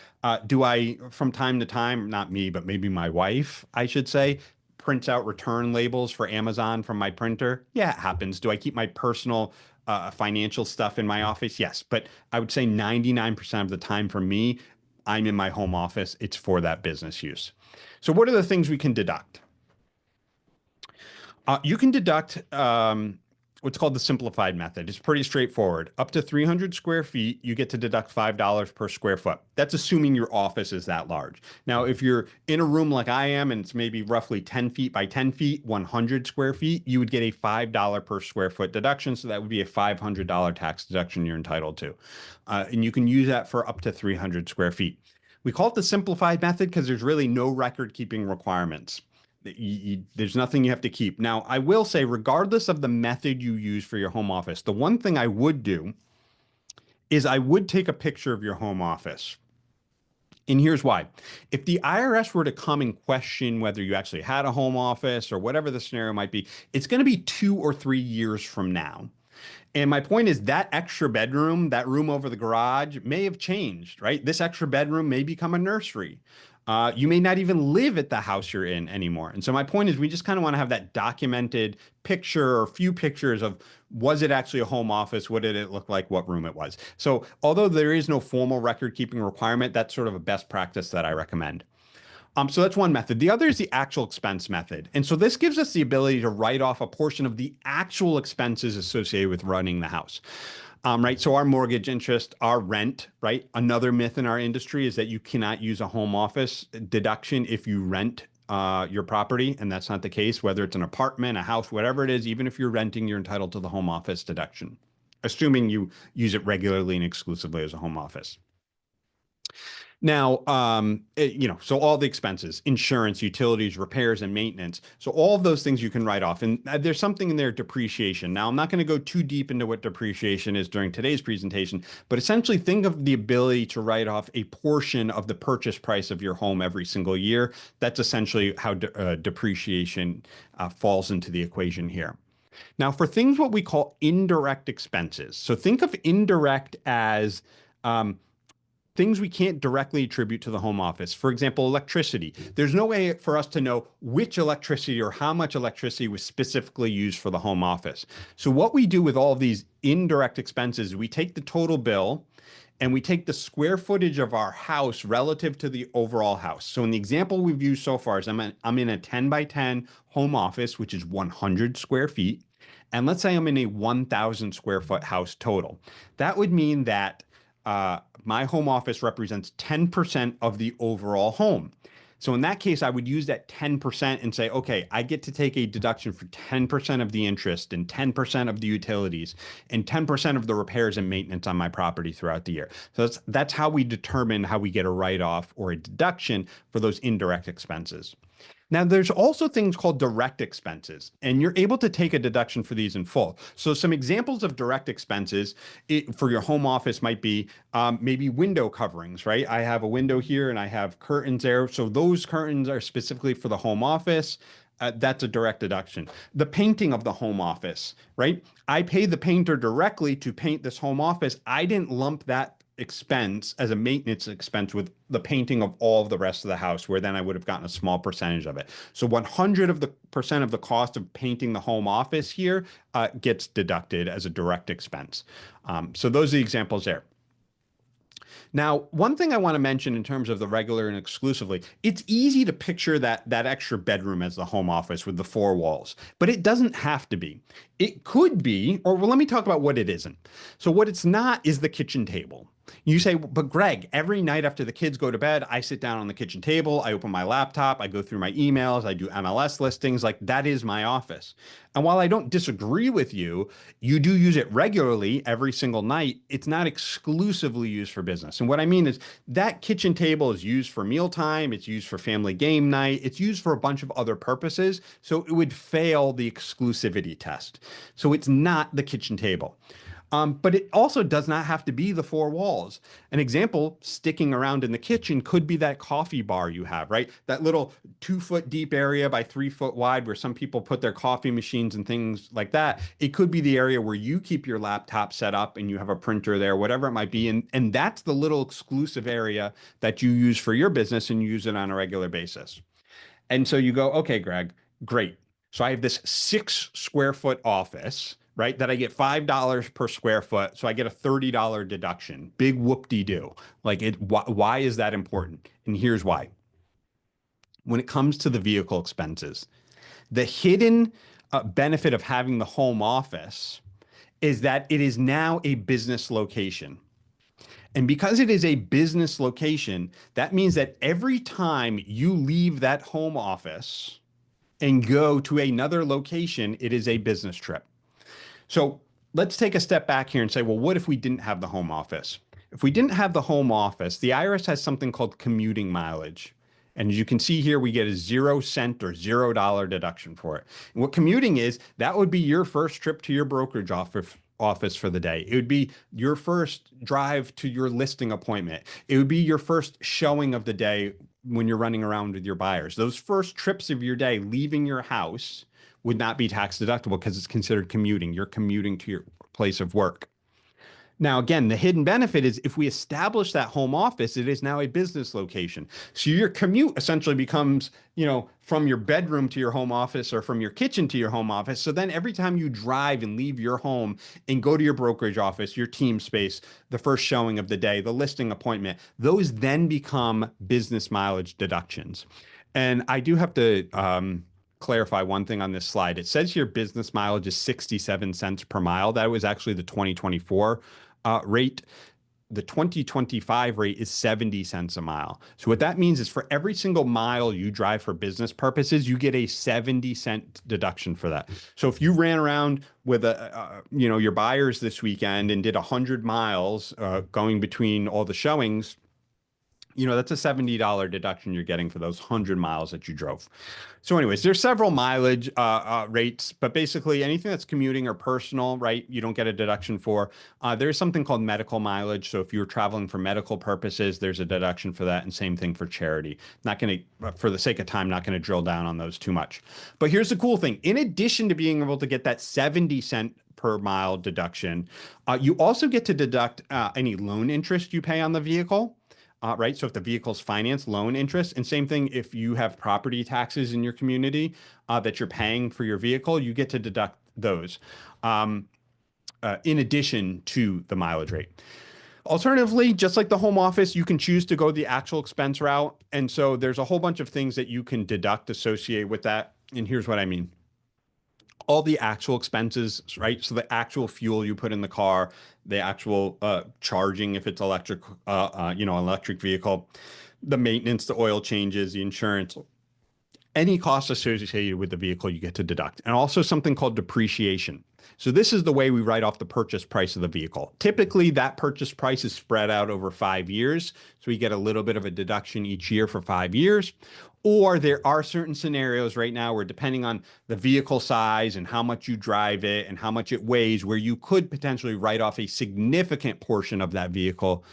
Do I, from time to time, not me, but maybe my wife, I should say, prints out return labels for Amazon from my printer? Yeah, it happens. Do I keep my personal financial stuff in my office? Yes. But I would say 99% of the time for me, I'm in my home office. It's for that business use. So, what are the things we can deduct? You can deduct what's called the simplified method. It's pretty straightforward. Up to 300 square feet, you get to deduct $5 per square foot. That's assuming your office is that large. Now, if you're in a room like I am and it's maybe roughly 10 feet by 10 feet, 100 square feet, you would get a $5 per square foot deduction. So that would be a $500 tax deduction you're entitled to. And you can use that for up to 300 square feet. We call it the simplified method because there's really no record keeping requirements. There's nothing you have to keep. Now, I will say, regardless of the method you use for your home office, the one thing I would do is I would take a picture of your home office. And here's why. If the IRS were to come and question whether you actually had a home office or whatever the scenario might be, it's going to be 2 or 3 years from now. And my point is that extra bedroom, that room over the garage may have changed, right? This extra bedroom may become a nursery. You may not even live at the house you're in anymore. And so my point is we just kind of want to have that documented picture or few pictures of, was it actually a home office? What did it look like? What room it was? So although there is no formal record keeping requirement, that's sort of a best practice that I recommend. So that's one method. The other is the actual expense method. And so this gives us the ability to write off a portion of the actual expenses associated with running the house. Right. So our mortgage interest, our rent, right? Another myth in our industry is that you cannot use a home office deduction if you rent your property. And that's not the case, whether it's an apartment, a house, whatever it is, even if you're renting, you're entitled to the home office deduction, assuming you use it regularly and exclusively as a home office. Now, so all the expenses, insurance, utilities, repairs, and maintenance. So all of those things you can write off. And there's something in there, depreciation. Now, I'm not going to go too deep into what depreciation is during today's presentation, but essentially think of the ability to write off a portion of the purchase price of your home every single year. That's essentially how depreciation falls into the equation here. Now, for things what we call indirect expenses. So think of indirect as um, things we can't directly attribute to the home office. For example, electricity. There's no way for us to know which electricity or how much electricity was specifically used for the home office. So what we do with all of these indirect expenses, we take the total bill and we take the square footage of our house relative to the overall house. So in the example we've used so far is I'm in a 10 by 10 home office, which is 100 square feet. And let's say I'm in a 1,000 square foot house total. That would mean that my home office represents 10% of the overall home. So in that case, I would use that 10% and say, okay, I get to take a deduction for 10% of the interest and 10% of the utilities and 10% of the repairs and maintenance on my property throughout the year. So that's how we determine how we get a write-off or a deduction for those indirect expenses. Now, there's also things called direct expenses, and you're able to take a deduction for these in full. So, some examples of direct expenses for your home office might be maybe window coverings, right? I have a window here and I have curtains there. So, those curtains are specifically for the home office. That's a direct deduction. The painting of the home office, right? I pay the painter directly to paint this home office. I didn't lump that expense as a maintenance expense with the painting of all of the rest of the house, where then I would have gotten a small percentage of it. So 100 of the percent of the cost of painting the home office here gets deducted as a direct expense. So those are the examples there. Now, one thing I want to mention in terms of the regular and exclusively, it's easy to picture that extra bedroom as the home office with the four walls, but it doesn't have to be. It could be, or well, let me talk about what it isn't. So what it's not is the kitchen table. You say, but Greg, every night after the kids go to bed, I sit down on the kitchen table, I open my laptop, I go through my emails, I do MLS listings, like that is my office. And while I don't disagree with you, you do use it regularly every single night. It's not exclusively used for business. And what I mean is that kitchen table is used for mealtime, it's used for family game night, it's used for a bunch of other purposes. So it would fail the exclusivity test. So it's not the kitchen table. But it also does not have to be the four walls. An example sticking around in the kitchen could be that coffee bar you have, right? That little 2 foot deep area by 3 foot wide where some people put their coffee machines and things like that. It could be the area where you keep your laptop set up and you have a printer there, whatever it might be. And that's the little exclusive area that you use for your business and you use it on a regular basis. And so you go, okay, Greg, great. So I have this 6 square foot office, right? That I get $5 per square foot. So I get a $30 deduction. Big whoop-de-doo. Like why is that important? And here's why. When it comes to the vehicle expenses, the hidden benefit of having the home office is that it is now a business location. And because it is a business location, that means that every time you leave that home office and go to another location, it is a business trip. So let's take a step back here and say, well, what if we didn't have the home office? If we didn't have the home office, the IRS has something called commuting mileage. And as you can see here, we get a 0 cent or $0 deduction for it. And what commuting is, that would be your first trip to your brokerage office for the day. It would be your first drive to your listing appointment. It would be your first showing of the day when you're running around with your buyers. Those first trips of your day leaving your house would not be tax deductible because it's considered commuting. You're commuting to your place of work. Now, again, the hidden benefit is if we establish that home office, it is now a business location. So your commute essentially becomes, from your bedroom to your home office or from your kitchen to your home office. So then every time you drive and leave your home and go to your brokerage office, your team space, the first showing of the day, the listing appointment, those then become business mileage deductions. And I do have to clarify one thing on this slide. It says here business mileage is 67 cents per mile. That was actually the 2024 rate. The 2025 rate is 70 cents a mile. So what that means is for every single mile you drive for business purposes, you get a 70-cent deduction for that. So if you ran around with your buyers this weekend and did 100 miles going between all the showings, That's a $70 deduction you're getting for those 100 miles that you drove. So, anyways, there's several mileage rates, but basically anything that's commuting or personal, right, you don't get a deduction for. There's something called medical mileage. So, if you're traveling for medical purposes, there's a deduction for that, and same thing for charity. Not going to, for the sake of time, not going to drill down on those too much. But here's the cool thing: in addition to being able to get that 70 cent per mile deduction, you also get to deduct any loan interest you pay on the vehicle. Right. So if the vehicle's financed, loan interest, and same thing if you have property taxes in your community that you're paying for your vehicle, you get to deduct those um, in addition to the mileage rate. Alternatively, just like the home office, you can choose to go the actual expense route. And so there's a whole bunch of things that you can deduct associated with that. And here's what I mean: all the actual expenses, right? So the actual fuel you put in the car, the actual charging if it's electric, electric vehicle, the maintenance, the oil changes, the insurance, any costs associated with the vehicle you get to deduct, and also something called depreciation. So this is the way we write off the purchase price of the vehicle. Typically, that purchase price is spread out over 5 years. So we get a little bit of a deduction each year for 5 years. Or there are certain scenarios right now where, depending on the vehicle size and how much you drive it and how much it weighs, where you could potentially write off a significant portion of that vehicle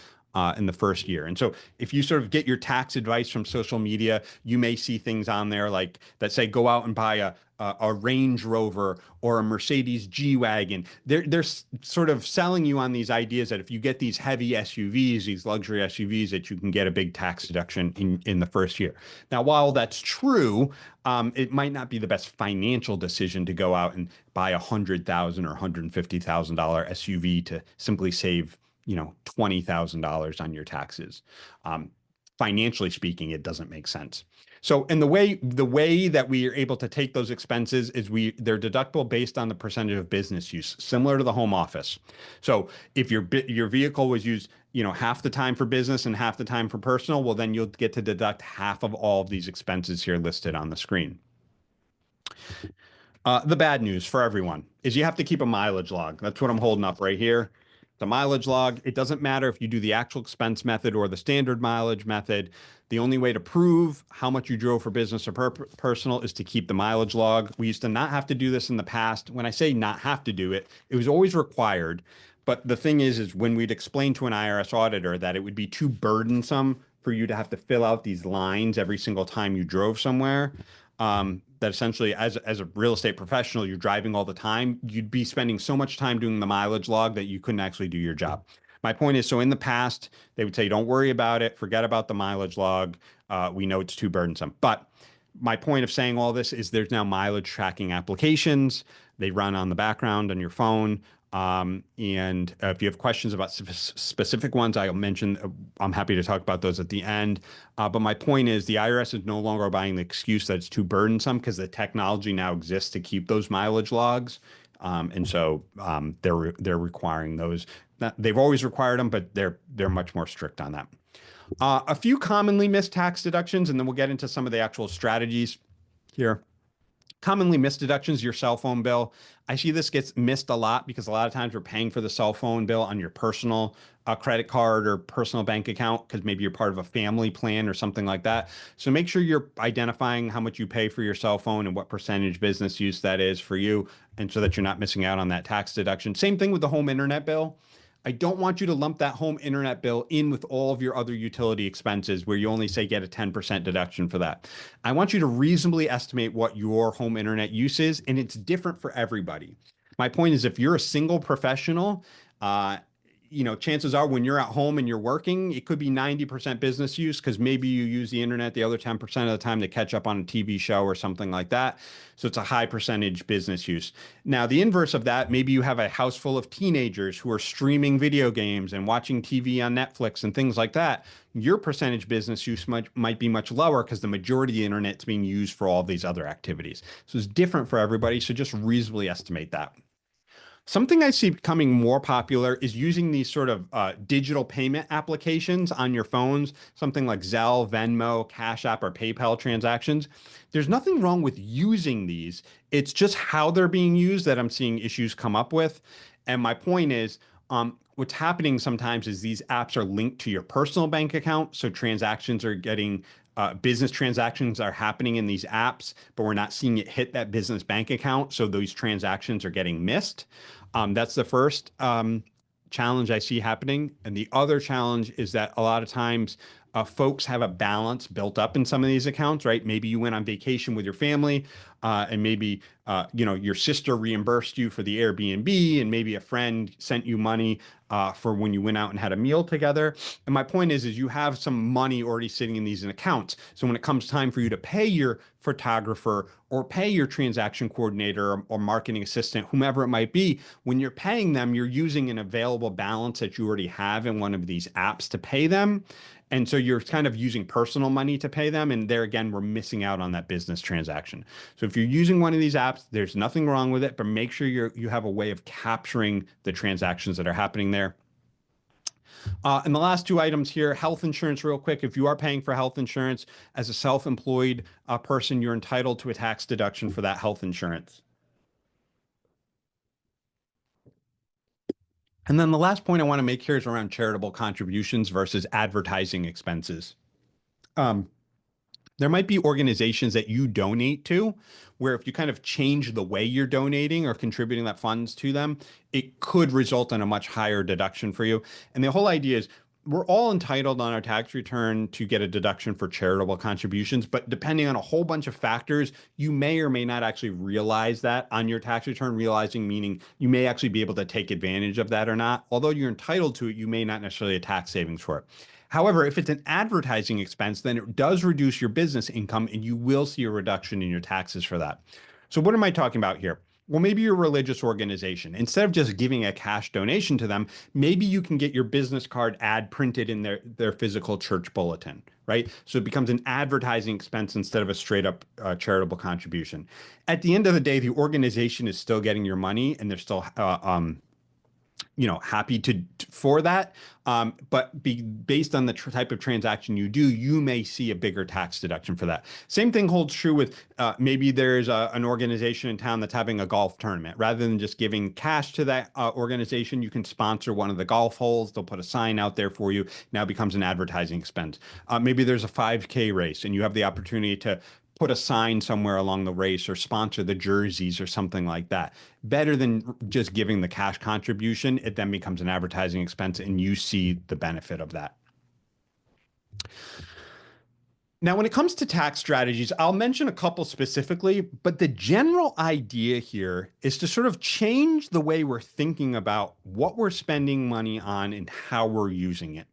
in the first year. And so if you sort of get your tax advice from social media, you may see things on there like that say go out and buy a Range Rover or a Mercedes G-Wagon. They're sort of selling you on these ideas that if you get these heavy SUVs, these luxury SUVs, that you can get a big tax deduction in the first year. Now, while that's true, it might not be the best financial decision to go out and buy $100,000 or $150,000 SUV to simply save $20,000 on your taxes. Financially speaking, it doesn't make sense. So, and the way that we are able to take those expenses is they're deductible based on the percentage of business use, similar to the home office. So, if your vehicle was used, half the time for business and half the time for personal, well, then you'll get to deduct half of all of these expenses here listed on the screen. The bad news for everyone is you have to keep a mileage log. That's what I'm holding up right here. The mileage log. It doesn't matter if you do the actual expense method or the standard mileage method. The only way to prove how much you drove for business or personal is to keep the mileage log. We used to not have to do this in the past. When I say not have to do it, it was always required. But the thing is when we'd explain to an IRS auditor that it would be too burdensome for you to have to fill out these lines every single time you drove somewhere, that essentially, as a real estate professional, you're driving all the time, you'd be spending so much time doing the mileage log that you couldn't actually do your job. My point is, so in the past, they would say, don't worry about it, forget about the mileage log. We know it's too burdensome. But my point of saying all this is there's now mileage tracking applications. They run on the background on your phone. And if you have questions about specific ones, I'll mention, I'm happy to talk about those at the end. But my point is the IRS is no longer buying the excuse that it's too burdensome because the technology now exists to keep those mileage logs. And so they're requiring those. They've always required them, but they're much more strict on that. A few commonly missed tax deductions, and then we'll get into some of the actual strategies here. Commonly missed deductions, your cell phone bill. I see this gets missed a lot because a lot of times we're paying for the cell phone bill on your personal credit card or personal bank account because maybe you're part of a family plan or something like that. So make sure you're identifying how much you pay for your cell phone and what percentage business use that is for you, and so that you're not missing out on that tax deduction. Same thing with the home internet bill. I don't want you to lump that home internet bill in with all of your other utility expenses where you only say get a 10% deduction for that. I want you to reasonably estimate what your home internet use is, and it's different for everybody. My point is if you're a single professional, chances are when you're at home and you're working, it could be 90% business use because maybe you use the internet the other 10% of the time to catch up on a TV show or something like that. So it's a high percentage business use. Now, the inverse of that, maybe you have a house full of teenagers who are streaming video games and watching TV on Netflix and things like that. Your percentage business use might be much lower because the majority of the internet is being used for all these other activities. So it's different for everybody. So just reasonably estimate that. Something I see becoming more popular is using these sort of digital payment applications on your phones, something like Zelle, Venmo, Cash App, or PayPal transactions. There's nothing wrong with using these. It's just how they're being used that I'm seeing issues come up with. And my point is, what's happening sometimes is these apps are linked to your personal bank account. So transactions are getting, business transactions are happening in these apps, but we're not seeing it hit that business bank account. So those transactions are getting missed. That's the first challenge I see happening. And the other challenge is that a lot of times folks have a balance built up in some of these accounts, right? Maybe you went on vacation with your family, and maybe your sister reimbursed you for the Airbnb, and maybe a friend sent you money for when you went out and had a meal together. And my point is you have some money already sitting in these accounts. So when it comes time for you to pay your photographer or pay your transaction coordinator or marketing assistant, whomever it might be, when you're paying them, you're using an available balance that you already have in one of these apps to pay them. And so you're kind of using personal money to pay them. And there again, we're missing out on that business transaction. So if you're using one of these apps, there's nothing wrong with it, but make sure you have a way of capturing the transactions that are happening there. And the last two items here, health insurance, real quick. If you are paying for health insurance as a self-employed person, you're entitled to a tax deduction for that health insurance. And then the last point I want to make here is around charitable contributions versus advertising expenses. Um, There might be organizations that you donate to where if you kind of change the way you're donating or contributing that funds to them, it could result in a much higher deduction for you. And the whole idea is we're all entitled on our tax return to get a deduction for charitable contributions, but depending on a whole bunch of factors, you may or may not actually realize that on your tax return, realizing meaning you may actually be able to take advantage of that or not. Although you're entitled to it, you may not necessarily have tax savings for it. However, if it's an advertising expense, then it does reduce your business income and you will see a reduction in your taxes for that. So what am I talking about here? Well, maybe you're a religious organization. Instead of just giving a cash donation to them, maybe you can get your business card ad printed in their physical church bulletin, right? So it becomes an advertising expense instead of a straight up charitable contribution. At the end of the day, the organization is still getting your money and they're still happy to for that. But based on the type of transaction you do, you may see a bigger tax deduction for that. Same thing holds true with maybe there's an organization in town that's having a golf tournament. Rather than just giving cash to that organization, you can sponsor one of the golf holes. They'll put a sign out there for you. Now it becomes an advertising expense. Maybe there's a 5K race and you have the opportunity to put a sign somewhere along the race or sponsor the jerseys or something like that. Better than just giving the cash contribution, it then becomes an advertising expense and you see the benefit of that. Now, when it comes to tax strategies, I'll mention a couple specifically, but the general idea here is to sort of change the way we're thinking about what we're spending money on and how we're using it.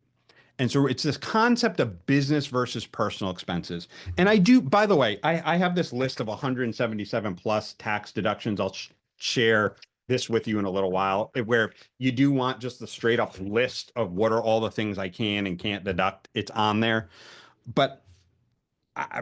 And so it's this concept of business versus personal expenses. And I do, by the way, I have this list of 177 plus tax deductions. I'll share this with you in a little while, where you do want just the straight up list of what are all the things I can and can't deduct. It's on there. But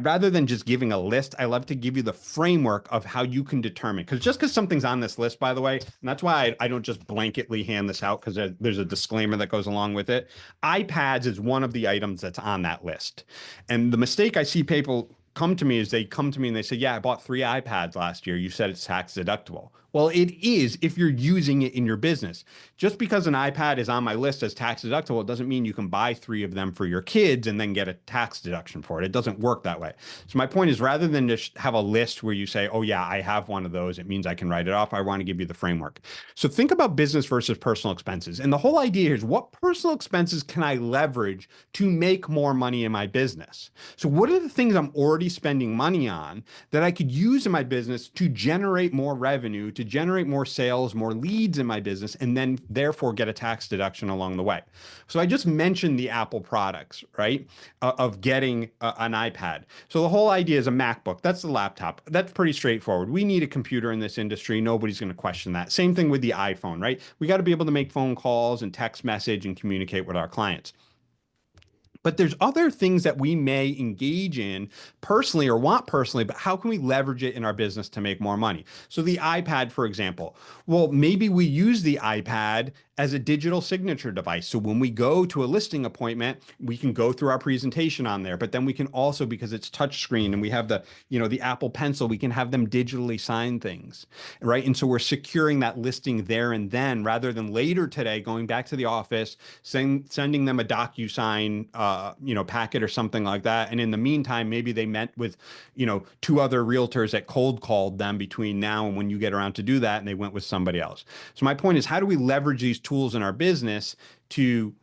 rather than just giving a list, I love to give you the framework of how you can determine. Because just because something's on this list, by the way, and that's why I don't just blanketly hand this out because there's a disclaimer that goes along with it. iPads is one of the items that's on that list. And the mistake I see people come to me is they come to me and they say, yeah, I bought 3 iPads last year. You said it's tax deductible. Well, it is if you're using it in your business. Just because an iPad is on my list as tax deductible, it doesn't mean you can buy 3 of them for your kids and then get a tax deduction for it. It doesn't work that way. So my point is rather than just have a list where you say, oh yeah, I have one of those, it means I can write it off. I want to give you the framework. So think about business versus personal expenses. And the whole idea here is what personal expenses can I leverage to make more money in my business? So what are the things I'm already spending money on that I could use in my business to generate more revenue, to generate more sales, more leads in my business, and then therefore get a tax deduction along the way. So I just mentioned the Apple products, right? Of getting an iPad. So the whole idea is a MacBook. That's the laptop. That's pretty straightforward. We need a computer in this industry. Nobody's going to question that. Same thing with the iPhone, right? We got to be able to make phone calls and text message and communicate with our clients. But there's other things that we may engage in personally or want personally, but how can we leverage it in our business to make more money? So the iPad, for example, well, maybe we use the iPad as a digital signature device. So when we go to a listing appointment, we can go through our presentation on there, but then we can also, because it's touchscreen and we have the Apple Pencil, we can have them digitally sign things, right? And so we're securing that listing there and then, rather than later today going back to the office, sending them a DocuSign, packet or something like that. And in the meantime, maybe they met with, two other realtors that cold called them between now and when you get around to do that, and they went with somebody else. So my point is, how do we leverage these tools in our business to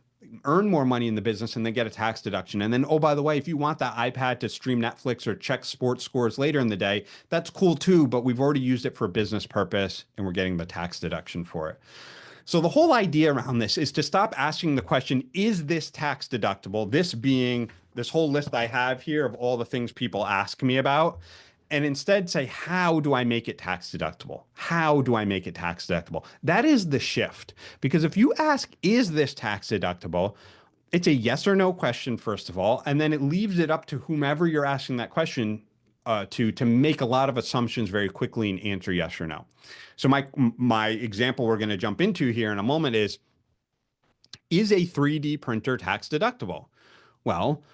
earn more money in the business and then get a tax deduction? And then, oh, by the way, if you want that iPad to stream Netflix or check sports scores later in the day, that's cool too, but we've already used it for a business purpose and we're getting the tax deduction for it. So the whole idea around this is to stop asking the question, is this tax deductible? This being this whole list I have here of all the things people ask me about, and instead say, how do I make it tax deductible? How do I make it tax deductible? That is the shift. Because if you ask, is this tax deductible? It's a yes or no question, first of all, and then it leaves it up to whomever you're asking that question to make a lot of assumptions very quickly and answer yes or no. So my example we're going to jump into here in a moment is a 3D printer tax deductible? Well,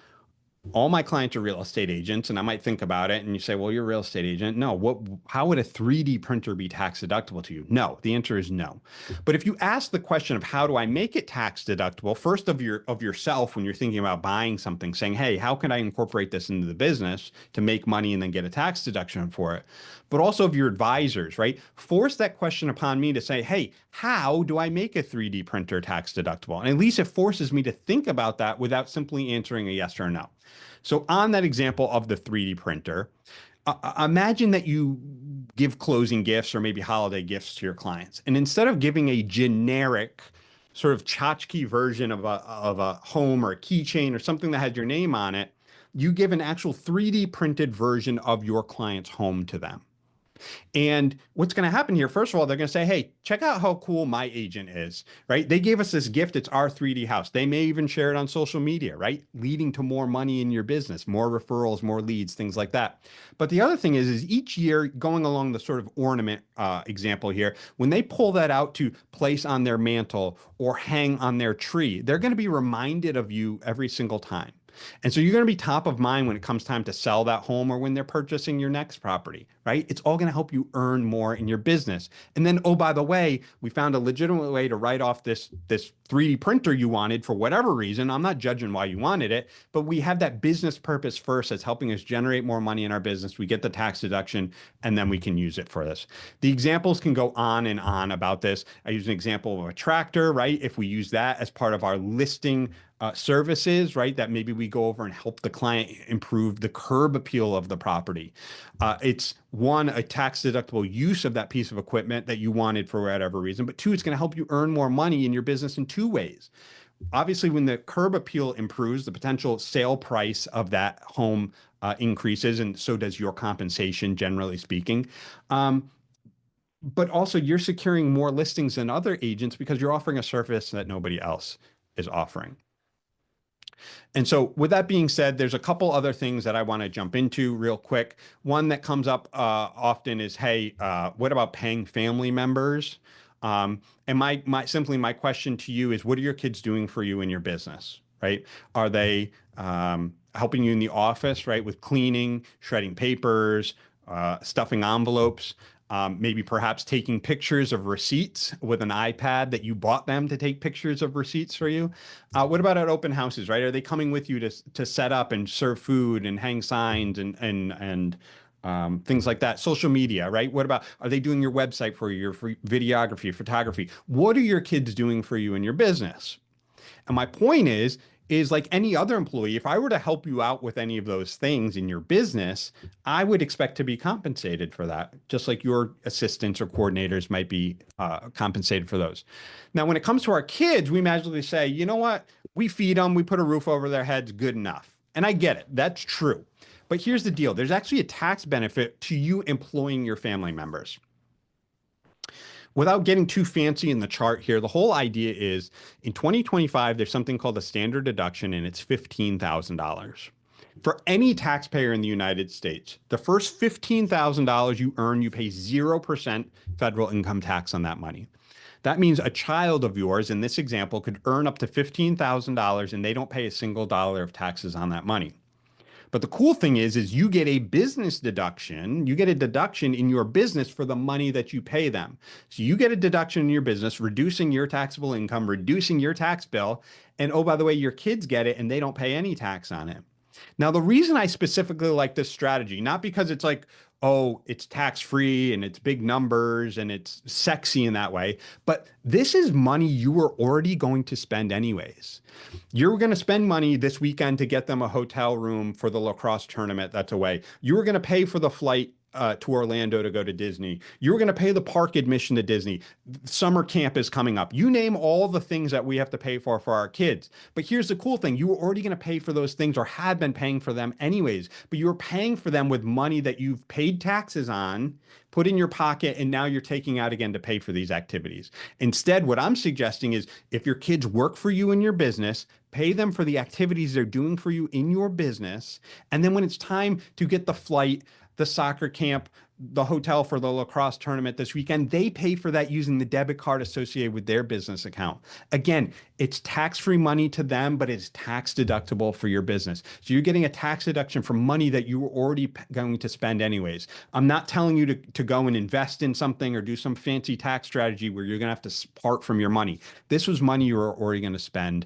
all my clients are real estate agents, and I might think about it and you say, well, you're a real estate agent. No, how would a 3D printer be tax deductible to you? No, the answer is no. But if you ask the question of how do I make it tax deductible, first of yourself when you're thinking about buying something, saying, hey, how can I incorporate this into the business to make money and then get a tax deduction for it? But also of your advisors, right? Force that question upon me to say, hey, how do I make a 3D printer tax deductible? And at least it forces me to think about that without simply answering a yes or no. So on that example of the 3D printer, imagine that you give closing gifts or maybe holiday gifts to your clients. And instead of giving a generic sort of tchotchke version of a home or a keychain or something that has your name on it, you give an actual 3D printed version of your client's home to them. And what's going to happen here, first of all, they're going to say, hey, check out how cool my agent is, right? They gave us this gift. It's our 3D house. They may even share it on social media, right? Leading to more money in your business, more referrals, more leads, things like that. But the other thing is each year, going along the sort of ornament example here, when they pull that out to place on their mantle or hang on their tree, they're going to be reminded of you every single time. And so you're going to be top of mind when it comes time to sell that home or when they're purchasing your next property, right? It's all going to help you earn more in your business. And then, oh, by the way, we found a legitimate way to write off this 3D printer you wanted for whatever reason. I'm not judging why you wanted it, but we have that business purpose first that's helping us generate more money in our business. We get the tax deduction and then we can use it for this. The examples can go on and on about this. I use an example of a tractor, right? If we use that as part of our listing services, right? That maybe we go over and help the client improve the curb appeal of the property. It's one, a tax deductible use of that piece of equipment that you wanted for whatever reason, but two, it's going to help you earn more money in your business in two ways. Obviously, when the curb appeal improves, the potential sale price of that home increases, and so does your compensation, generally speaking. But also, you're securing more listings than other agents because you're offering a service that nobody else is offering. And so, with that being said, there's a couple other things that I want to jump into real quick. One that comes up often is, hey, what about paying family members? And my question to you is, what are your kids doing for you in your business, right? Are they helping you in the office, right, with cleaning, shredding papers, stuffing envelopes? Maybe perhaps taking pictures of receipts with an iPad that you bought them to take pictures of receipts for you. What about at open houses, right? Are they coming with you to set up and serve food and hang signs and things like that? Social media, right? What about, are they doing your website for you, your videography, photography? What are your kids doing for you in your business? And my point is like any other employee, if I were to help you out with any of those things in your business, I would expect to be compensated for that, just like your assistants or coordinators might be compensated for those. Now, when it comes to our kids, we magically say, you know what? We feed them, we put a roof over their heads, good enough. And I get it. That's true. But here's the deal. There's actually a tax benefit to you employing your family members. Without getting too fancy in the chart here, the whole idea is in 2025, there's something called a standard deduction, and it's $15,000. For any taxpayer in the United States, the first $15,000 you earn, you pay 0% federal income tax on that money. That means a child of yours in this example could earn up to $15,000 and they don't pay a single dollar of taxes on that money. But the cool thing is you get a business deduction. You get a deduction in your business for the money that you pay them. So you get a deduction in your business, reducing your taxable income, reducing your tax bill. And oh, by the way, your kids get it and they don't pay any tax on it. Now, the reason I specifically like this strategy, not because it's like, oh, it's tax free and it's big numbers and it's sexy in that way, but this is money you were already going to spend anyways. You're going to spend money this weekend to get them a hotel room for the lacrosse tournament that's away. You were going to pay for the flight to Orlando to go to Disney. You were going to pay the park admission to Disney. Summer camp is coming up. You name all the things that we have to pay for our kids. But here's the cool thing. You were already going to pay for those things or had been paying for them anyways, but you were paying for them with money that you've paid taxes on, put in your pocket, and now you're taking out again to pay for these activities. Instead, what I'm suggesting is if your kids work for you in your business, pay them for the activities they're doing for you in your business. And then when it's time to get the flight, the soccer camp, the hotel for the lacrosse tournament this weekend, they pay for that using the debit card associated with their business account. Again, it's tax-free money to them, but it's tax deductible for your business. So you're getting a tax deduction for money that you were already going to spend anyways. I'm not telling you to go and invest in something or do some fancy tax strategy where you're going to have to part from your money. This was money you were already going to spend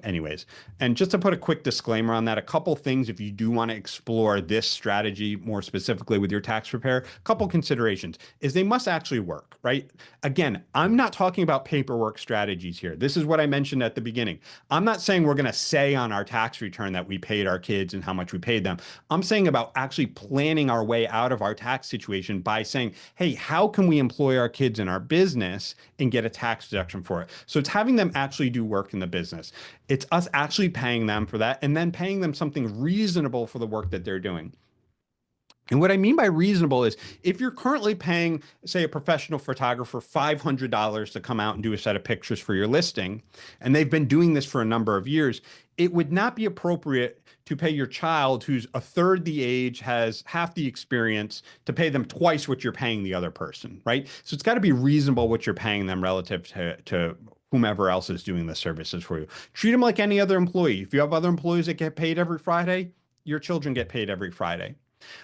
anyways. And just to put a quick disclaimer on that, a couple things if you do want to explore this strategy more specifically with your tax preparer, a couple considerations is they must actually work, right? Again, I'm not talking about paperwork strategies here. This is what I mentioned at the beginning. I'm not saying we're going to say on our tax return that we paid our kids and how much we paid them. I'm saying about actually planning our way out of our tax situation by saying, hey, how can we employ our kids in our business and get a tax deduction for it? So it's having them actually do work in the business. It's us actually paying them for that and then paying them something reasonable for the work that they're doing. And what I mean by reasonable is if you're currently paying, say, a professional photographer $500 to come out and do a set of pictures for your listing, and they've been doing this for a number of years, it would not be appropriate to pay your child who's a third the age, has half the experience, to pay them twice what you're paying the other person, right? So it's got to be reasonable what you're paying them relative to whomever else is doing the services for you. Treat them like any other employee. If you have other employees that get paid every Friday, your children get paid every Friday,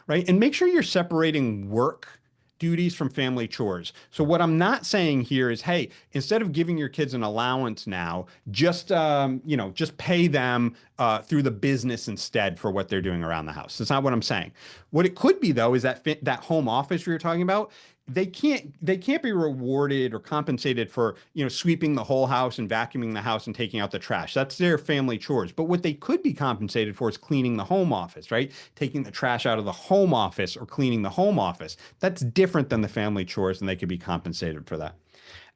right? And make sure you're separating work duties from family chores. So what I'm not saying here is, hey, instead of giving your kids an allowance now, just pay them through the business instead for what they're doing around the house. That's not what I'm saying. What it could be though is that home office we were talking about. They can't be rewarded or compensated for sweeping the whole house and vacuuming the house and taking out the trash. That's their family chores. But what they could be compensated for is cleaning the home office, right? Taking the trash out of the home office or cleaning the home office. That's different than the family chores, and they could be compensated for that.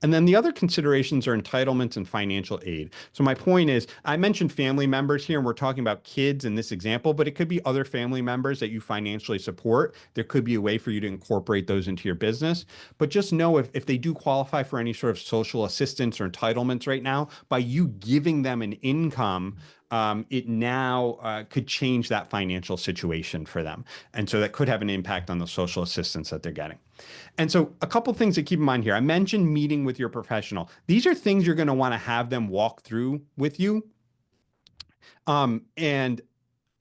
And then the other considerations are entitlements and financial aid. So my point is, I mentioned family members here, and we're talking about kids in this example, but it could be other family members that you financially support. There could be a way for you to incorporate those into your business. But just know if they do qualify for any sort of social assistance or entitlements right now, by you giving them an income, it now could change that financial situation for them. And so that could have an impact on the social assistance that they're getting. And so a couple things to keep in mind here. I mentioned meeting with your professional. These are things you're going to want to have them walk through with you. And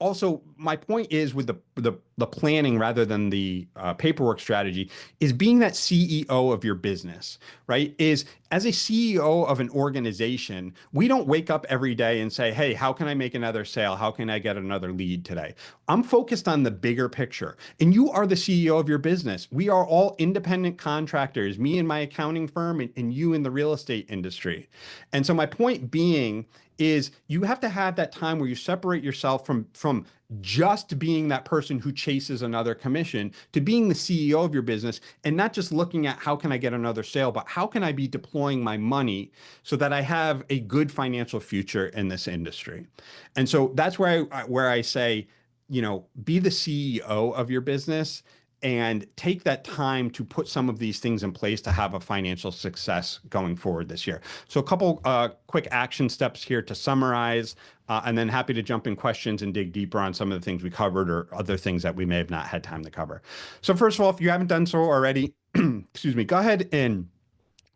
also, my point is with the planning rather than the paperwork strategy is being that CEO of your business, right? Is as a CEO of an organization, we don't wake up every day and say, hey, how can I make another sale? How can I get another lead today? I'm focused on the bigger picture. And you are the CEO of your business. We are all independent contractors, me and my accounting firm, and you in the real estate industry. And so my point being is you have to have that time where you separate yourself from just being that person who chases another commission to being the CEO of your business and not just looking at how can I get another sale, but how can I be deploying my money so that I have a good financial future in this industry. And so that's where I say, be the CEO of your business and take that time to put some of these things in place to have a financial success going forward this year. So a couple quick action steps here to summarize, and then happy to jump in questions and dig deeper on some of the things we covered or other things that we may have not had time to cover. So first of all, if you haven't done so already, excuse me, go ahead and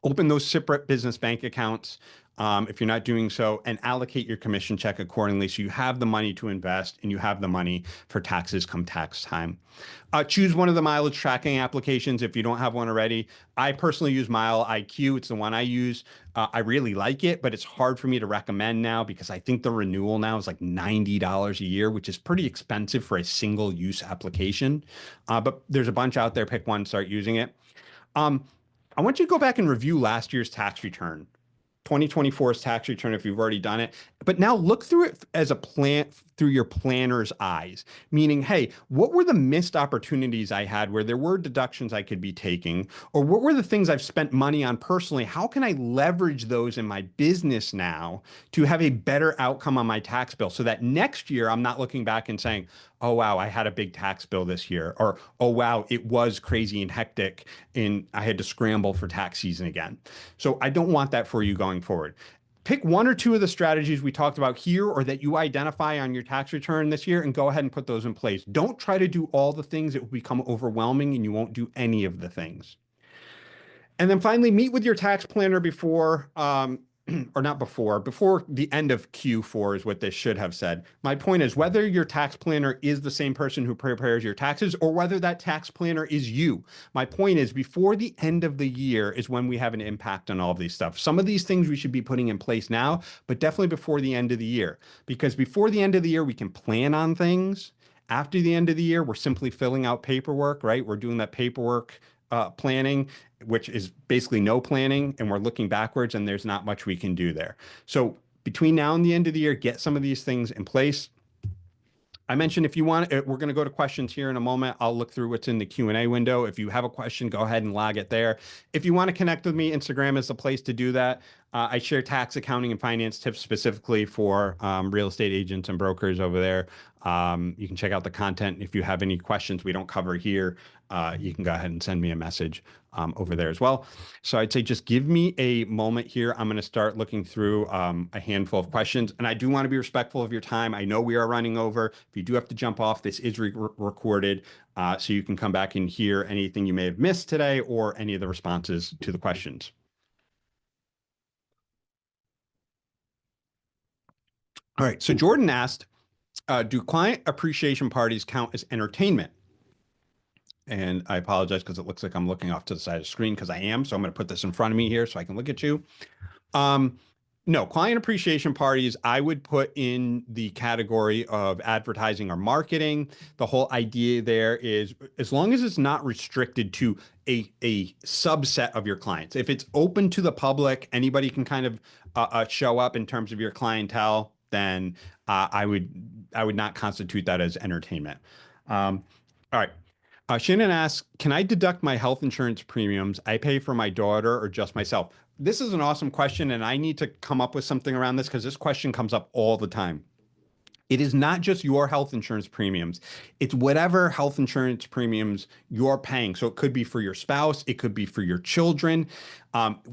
Open those separate business bank accounts if you're not doing so, and allocate your commission check accordingly so you have the money to invest and you have the money for taxes come tax time. Choose one of the mileage tracking applications if you don't have one already. I personally use Mile IQ. It's the one I use. I really like it, but it's hard for me to recommend now because I think the renewal now is like $90 a year, which is pretty expensive for a single use application. But there's a bunch out there. Pick one, start using it. Um, I want you to go back and review last year's tax return. 2024's tax return if you've already done it. But now look through it as a plan through your planner's eyes, meaning, hey, what were the missed opportunities I had where there were deductions I could be taking? Or what were the things I've spent money on personally? How can I leverage those in my business now to have a better outcome on my tax bill so that next year I'm not looking back and saying, oh, wow, I had a big tax bill this year. Or, oh, wow, it was crazy and hectic and I had to scramble for tax season again. So I don't want that for you going forward. Pick one or two of the strategies we talked about here or that you identify on your tax return this year and go ahead and put those in place. Don't try to do all the things. It will become overwhelming and you won't do any of the things. And then finally, meet with your tax planner before, or not before the end of Q4 is what they should have said. My point is whether your tax planner is the same person who prepares your taxes or whether that tax planner is you. My point is before the end of the year is when we have an impact on all of these stuff. Some of these things we should be putting in place now, but definitely before the end of the year. Because before the end of the year, we can plan on things. After the end of the year, we're simply filling out paperwork, right? We're doing that paperwork planning, which is basically no planning, and we're looking backwards, and there's not much we can do there. So between now and the end of the year, get some of these things in place. I mentioned if you want, we're going to go to questions here in a moment. I'll look through what's in the Q&A window. If you have a question, go ahead and log it there. If you want to connect with me, Instagram is the place to do that. I share tax, accounting, and finance tips specifically for real estate agents and brokers over there. You can check out the content. If you have any questions we don't cover here, you can go ahead and send me a message over there as well. So I'd say just give me a moment here. I'm going to start looking through a handful of questions. And I do want to be respectful of your time. I know we are running over. If you do have to jump off, this is recorded. So you can come back and hear anything you may have missed today or any of the responses to the questions. All right. So Jordan asked, do client appreciation parties count as entertainment? And I apologize because it looks like I'm looking off to the side of the screen because I am. So I'm going to put this in front of me here so I can look at you. Um, no, client appreciation parties, I would put in the category of advertising or marketing. The whole idea there is as long as it's not restricted to a subset of your clients. If it's open to the public, anybody can kind of show up in terms of your clientele, then I would not constitute that as entertainment. All right. Shannon asks, can I deduct my health insurance premiums I pay for my daughter or just myself? This is an awesome question, and I need to come up with something around this because this question comes up all the time. It is not just your health insurance premiums. It's whatever health insurance premiums you're paying. So it could be for your spouse, it could be for your children.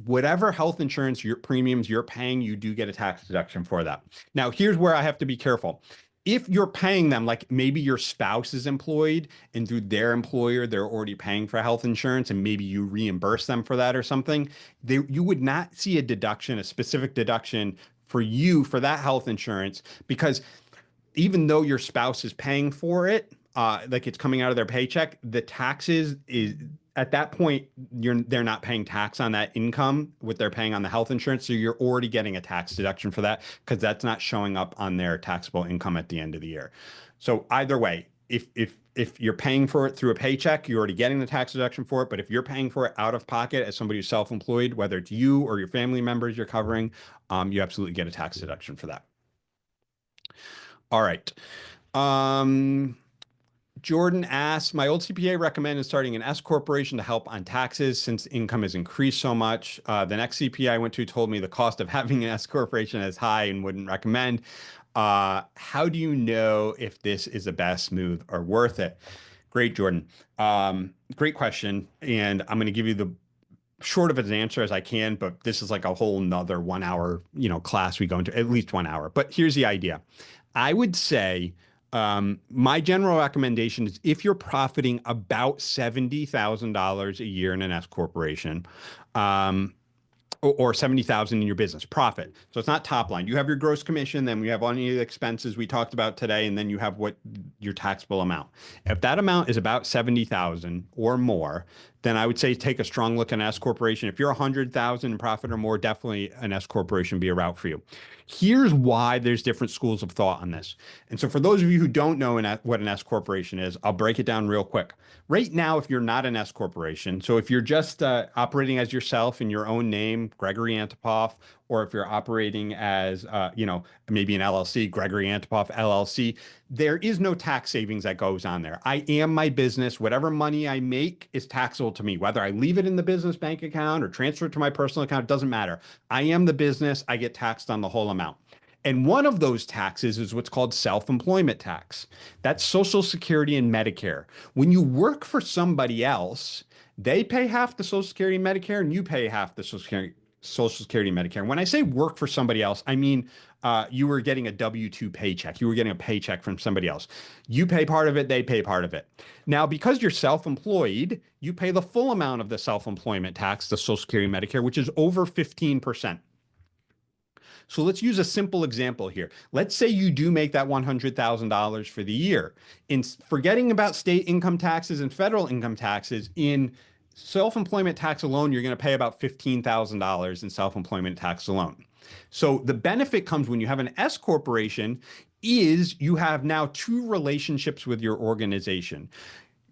Whatever health insurance your premiums you're paying, you do get a tax deduction for that. Now, here's where I have to be careful. If you're paying them, like maybe your spouse is employed and through their employer, they're already paying for health insurance and maybe you reimburse them for that or something, you would not see a deduction, a specific deduction for you for that health insurance because even though your spouse is paying for it, like it's coming out of their paycheck, the taxes is at that point they're not paying tax on that income what they're paying on the health insurance, so you're already getting a tax deduction for that because that's not showing up on their taxable income at the end of the year. So either way, if you're paying for it through a paycheck, you're already getting the tax deduction for it. But if you're paying for it out of pocket as somebody who's self-employed, whether it's you or your family members you're covering, you absolutely get a tax deduction for that. All right. Um, Jordan asks, my old CPA recommended starting an S corporation to help on taxes since income has increased so much. The next CPA I went to told me the cost of having an S corporation is high and wouldn't recommend. How do you know if this is the best move or worth it? Great, Jordan. Great question. And I'm going to give you the short of an answer as I can, but this is like a whole nother 1 hour, class we go into, at least 1 hour. But here's the idea. I would say my general recommendation is if you're profiting about $70,000 a year in an S corporation, or 70,000 in your business profit. So it's not top line. You have your gross commission, then we have any of the expenses we talked about today, and then you have what your taxable amount. If that amount is about 70,000 or more, then I would say take a strong look at an S corporation. If you're 100,000 in profit or more, definitely an S corporation be a route for you. Here's why there's different schools of thought on this. And so for those of you who don't know what an S corporation is, I'll break it down real quick. Right now, if you're not an S corporation, so if you're just operating as yourself in your own name, Gregory Antipoff, or if you're operating as, maybe an LLC, Gregory Antipoff LLC, there is no tax savings that goes on there. I am my business. Whatever money I make is taxable to me. Whether I leave it in the business bank account or transfer it to my personal account, it doesn't matter. I am the business. I get taxed on the whole amount. And one of those taxes is what's called self-employment tax. That's Social Security and Medicare. When you work for somebody else, they pay half the Social Security and Medicare, and you pay half the Social Security and Medicare. And when I say work for somebody else, I mean you were getting a W-2 paycheck. You were getting a paycheck from somebody else. You pay part of it, they pay part of it. Now, because you're self-employed, you pay the full amount of the self-employment tax, the Social Security and Medicare, which is over 15%. So let's use a simple example here. Let's say you do make that $100,000 for the year. In forgetting about state income taxes and federal income taxes, in self-employment tax alone, you're going to pay about $15,000 in self-employment tax alone. So the benefit comes when you have an S corporation is you have now two relationships with your organization,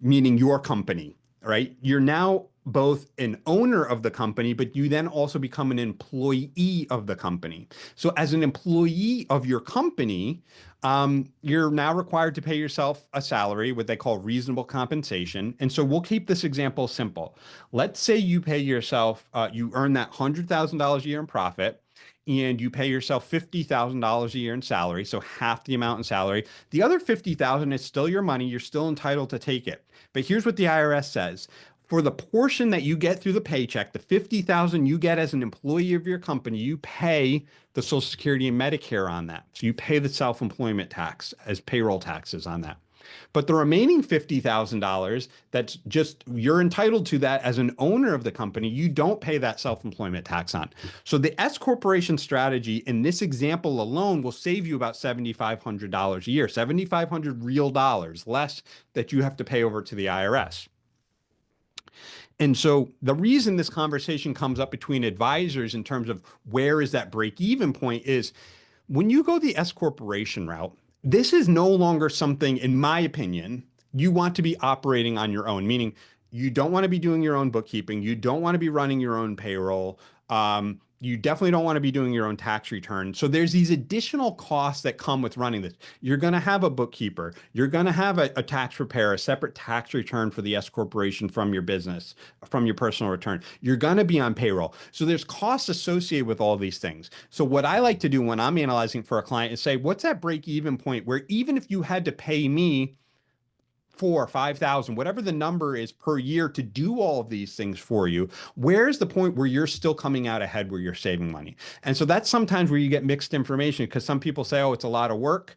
meaning your company, right? You're now both an owner of the company, but you then also become an employee of the company. So as an employee of your company, you're now required to pay yourself a salary, what they call reasonable compensation. And so we'll keep this example simple. Let's say you pay yourself, you earn that $100,000 a year in profit, and you pay yourself $50,000 a year in salary, so half the amount in salary. The other $50,000 is still your money. You're still entitled to take it. But here's what the IRS says. For the portion that you get through the paycheck, the $50,000 you get as an employee of your company, you pay the Social Security and Medicare on that. So you pay the self-employment tax as payroll taxes on that. But the remaining $50,000, that's just, you're entitled to that as an owner of the company. You don't pay that self-employment tax on. So the S corporation strategy in this example alone will save you about $7,500 a year, 7,500 real dollars less that you have to pay over to the IRS. And so the reason this conversation comes up between advisors in terms of where is that break even point is when you go the S corporation route, this is no longer something, in my opinion, you want to be operating on your own, meaning you don't want to be doing your own bookkeeping. You don't want to be running your own payroll. You definitely don't want to be doing your own tax return. So there's these additional costs that come with running this. You're going to have a bookkeeper. You're going to have a tax preparer, a separate tax return for the S corporation from your business, from your personal return. You're going to be on payroll. So there's costs associated with all these things. So what I like to do when I'm analyzing for a client is say, what's that break even point where even if you had to pay me 4, 5,000, whatever the number is per year to do all of these things for you, where's the point where you're still coming out ahead where you're saving money? And so that's sometimes where you get mixed information because some people say, oh, it's a lot of work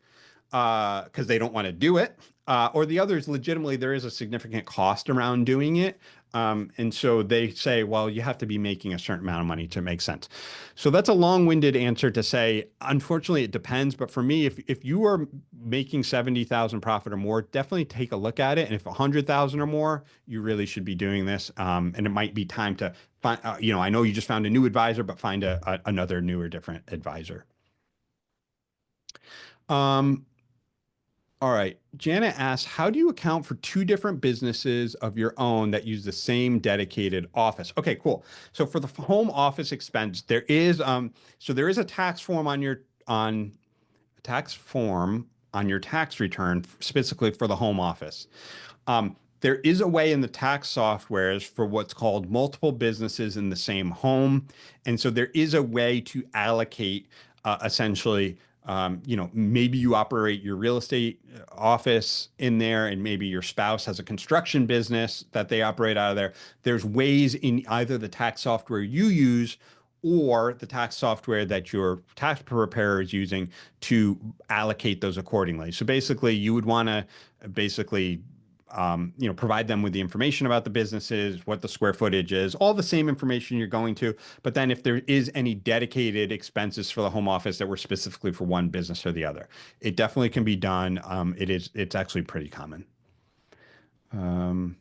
because they don't want to do it. Or the others, legitimately, there is a significant cost around doing it. And so they say, well, you have to be making a certain amount of money to make sense. So that's a long-winded answer to say, unfortunately, it depends. But for me, if you are making 70,000 profit or more, definitely take a look at it. And if 100,000 or more, you really should be doing this. And it might be time to find, I know you just found a new advisor, but find another new or different advisor. Um, All right. Janet asks, how do you account for two different businesses of your own that use the same dedicated office? Okay, cool. So for the home office expense, there is a tax form on your tax return specifically for the home office. There is a way in the tax softwares for what's called multiple businesses in the same home. And so there is a way to allocate essentially, maybe you operate your real estate office in there and maybe your spouse has a construction business that they operate out of there. There's ways in either the tax software you use or the tax software that your tax preparer is using to allocate those accordingly. So basically, you would want to basically provide them with the information about the businesses, what the square footage is, all the same information you're going to. But then if there is any dedicated expenses for the home office that were specifically for one business or the other, it definitely can be done. It's actually pretty common. Um,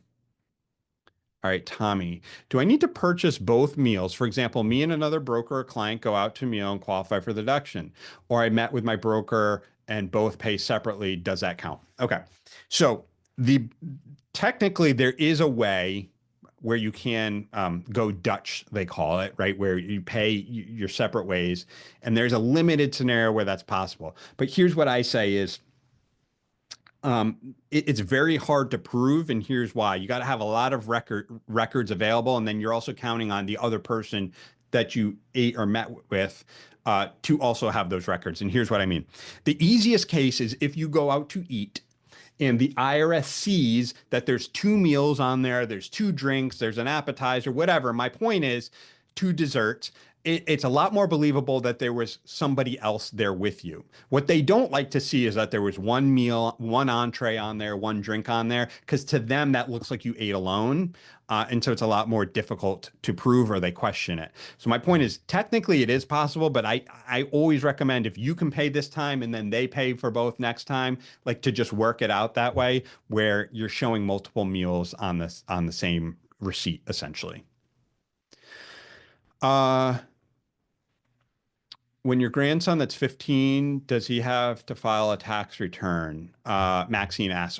all right, Tommy, do I need to purchase both meals? For example, me and another broker or client go out to a meal and qualify for the deduction, or I met with my broker and both pay separately. Does that count? Okay. So the technically there is a way where you can go Dutch, they call it, right? Where you pay your separate ways, and there's a limited scenario where that's possible. But here's what I say is it's very hard to prove, and here's why. You got to have a lot of records available, and then you're also counting on the other person that you ate or met with to also have those records. And here's what I mean. The easiest case is if you go out to eat and the IRS sees that there's two meals on there, there's two drinks, there's an appetizer, whatever. My point is, two desserts. It's a lot more believable that there was somebody else there with you. What they don't like to see is that there was one meal, one entree on there, one drink on there, because to them that looks like you ate alone. And so it's a lot more difficult to prove or they question it. So my point is technically it is possible, but I always recommend if you can pay this time and then they pay for both next time, like to just work it out that way where you're showing multiple meals on the same receipt essentially. Uh when your grandson that's 15, does he have to file a tax return? Maxine asks.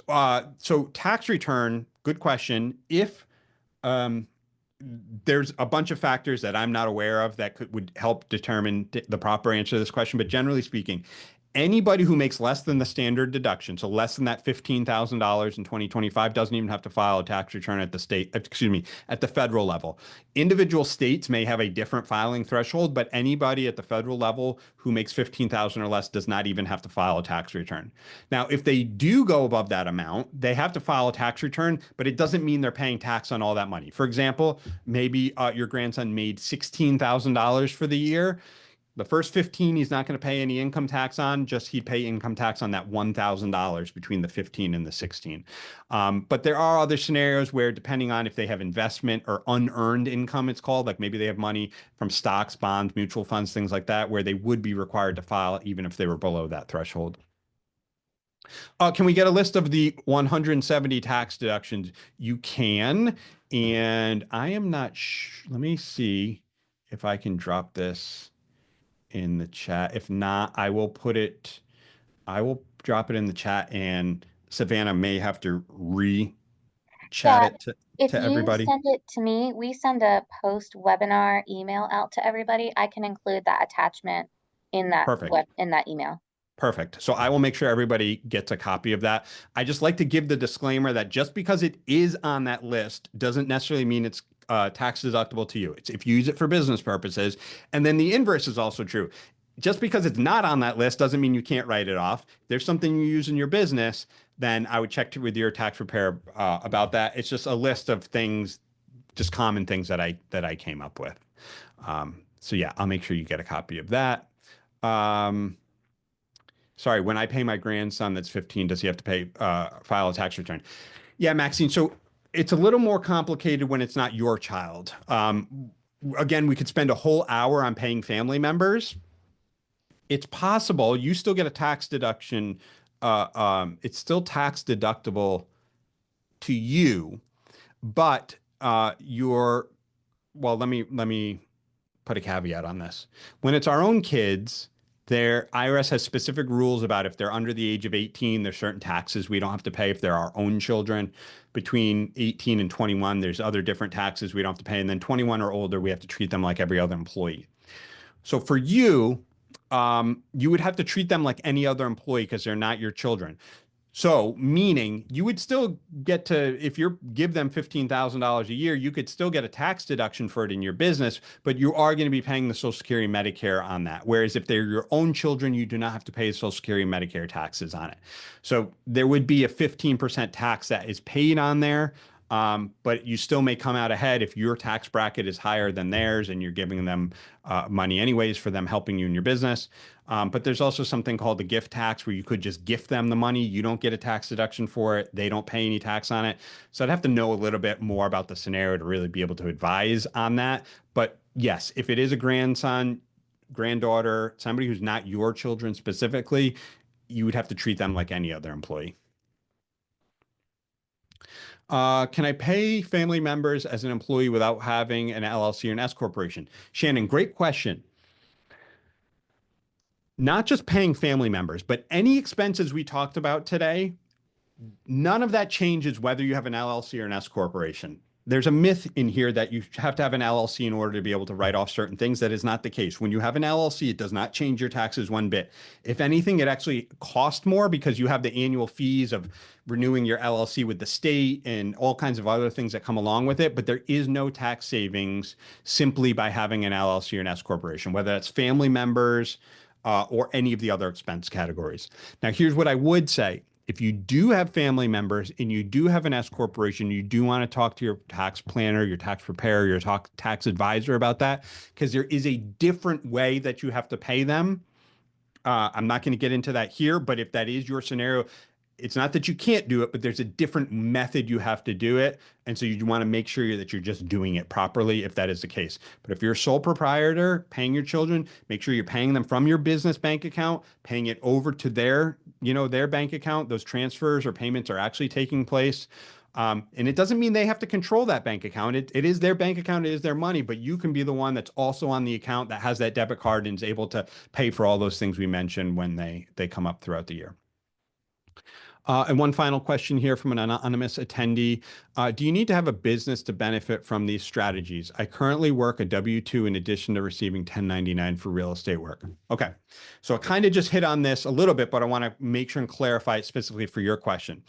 So tax return, good question. If um, there's a bunch of factors that I'm not aware of that would help determine the proper answer to this question. But generally speaking, anybody who makes less than the standard deduction, so less than that $15,000 in 2025, doesn't even have to file a tax return at the state, excuse me, at the federal level. Individual states may have a different filing threshold, but anybody at the federal level who makes 15,000 or less does not even have to file a tax return. Now, if they do go above that amount, they have to file a tax return, but it doesn't mean they're paying tax on all that money. For example, maybe your grandson made $16,000 for the year. The first 15 he's not going to pay any income tax on, just he'd pay income tax on that $1,000 between the 15 and the 16. But there are other scenarios where, depending on if they have investment or unearned income, it's called, like maybe they have money from stocks, bonds, mutual funds, things like that, where they would be required to file even if they were below that threshold. Can we get a list of the 170 tax deductions? You can, and I am not let me see if I can drop this in the chat. If not, I will drop it in the chat and Savannah may have to re-chat Yeah, it if to you everybody. send it to me, we send a post-webinar email out to everybody. I can include that attachment in Perfect. that email. Perfect. So I will make sure everybody gets a copy of that. I just like to give the disclaimer that just because it is on that list doesn't necessarily mean it's tax deductible to you. It's if you use it for business purposes. And then the inverse is also true. Just because it's not on that list doesn't mean you can't write it off. If there's something you use in your business, then I would check with your tax preparer about that. It's just a list of things, just common things that I came up with. So yeah, I'll make sure you get a copy of that. Um, Sorry, when I pay my grandson that's 15, does he have to file a tax return? Yeah, Maxine. So it's a little more complicated when it's not your child. Again, we could spend a whole hour on paying family members. It's possible you still get a tax deduction. It's still tax deductible to you, but well, let me put a caveat on this. When it's our own kids, their IRS has specific rules about if they're under the age of 18, there's certain taxes we don't have to pay if they're our own children. Between 18 and 21, there's other different taxes we don't have to pay. And then 21 or older, we have to treat them like every other employee. So for you, you would have to treat them like any other employee because they're not your children. So, meaning you would still get to, if you give them $15,000 a year, you could still get a tax deduction for it in your business, but you are going to be paying the Social Security and Medicare on that. Whereas if they're your own children, you do not have to pay Social Security and Medicare taxes on it. So there would be a 15% tax that is paid on there. But you still may come out ahead if your tax bracket is higher than theirs and you're giving them money anyways for them helping you in your business. But there's also something called the gift tax where you could just gift them the money. You don't get a tax deduction for it. They don't pay any tax on it. So I'd have to know a little bit more about the scenario to really be able to advise on that. But yes, if it is a grandson, granddaughter, somebody who's not your children specifically, you would have to treat them like any other employee. Can I pay family members as an employee without having an LLC or an S corporation? Shannon, great question. Not just paying family members, but any expenses we talked about today, none of that changes whether you have an LLC or an S corporation. There's a myth in here that you have to have an LLC in order to be able to write off certain things. That is not the case. When you have an LLC, it does not change your taxes one bit. If anything, it actually costs more because you have the annual fees of renewing your LLC with the state and all kinds of other things that come along with it. But there is no tax savings simply by having an LLC or an S corporation, whether that's family members, or any of the other expense categories. Now, here's what I would say. If you do have family members and you do have an S corporation, you do want to talk to your tax planner, your tax preparer, your tax advisor about that, because there is a different way that you have to pay them. I'm not going to get into that here, but if that is your scenario, it's not that you can't do it, but there's a different method you have to do it. And so you want to make sure that you're just doing it properly if that is the case. But if you're a sole proprietor paying your children, make sure you're paying them from your business bank account, paying it over to their bank account. Those transfers or payments are actually taking place. And it doesn't mean they have to control that bank account. It is their bank account, it is their money, but you can be the one that's also on the account that has that debit card and is able to pay for all those things we mentioned when they come up throughout the year. And one final question here from an anonymous attendee. Do you need to have a business to benefit from these strategies? I currently work a W-2 in addition to receiving 1099 for real estate work. Okay. So I kind of just hit on this a little bit, but I want to make sure and clarify it specifically for your question.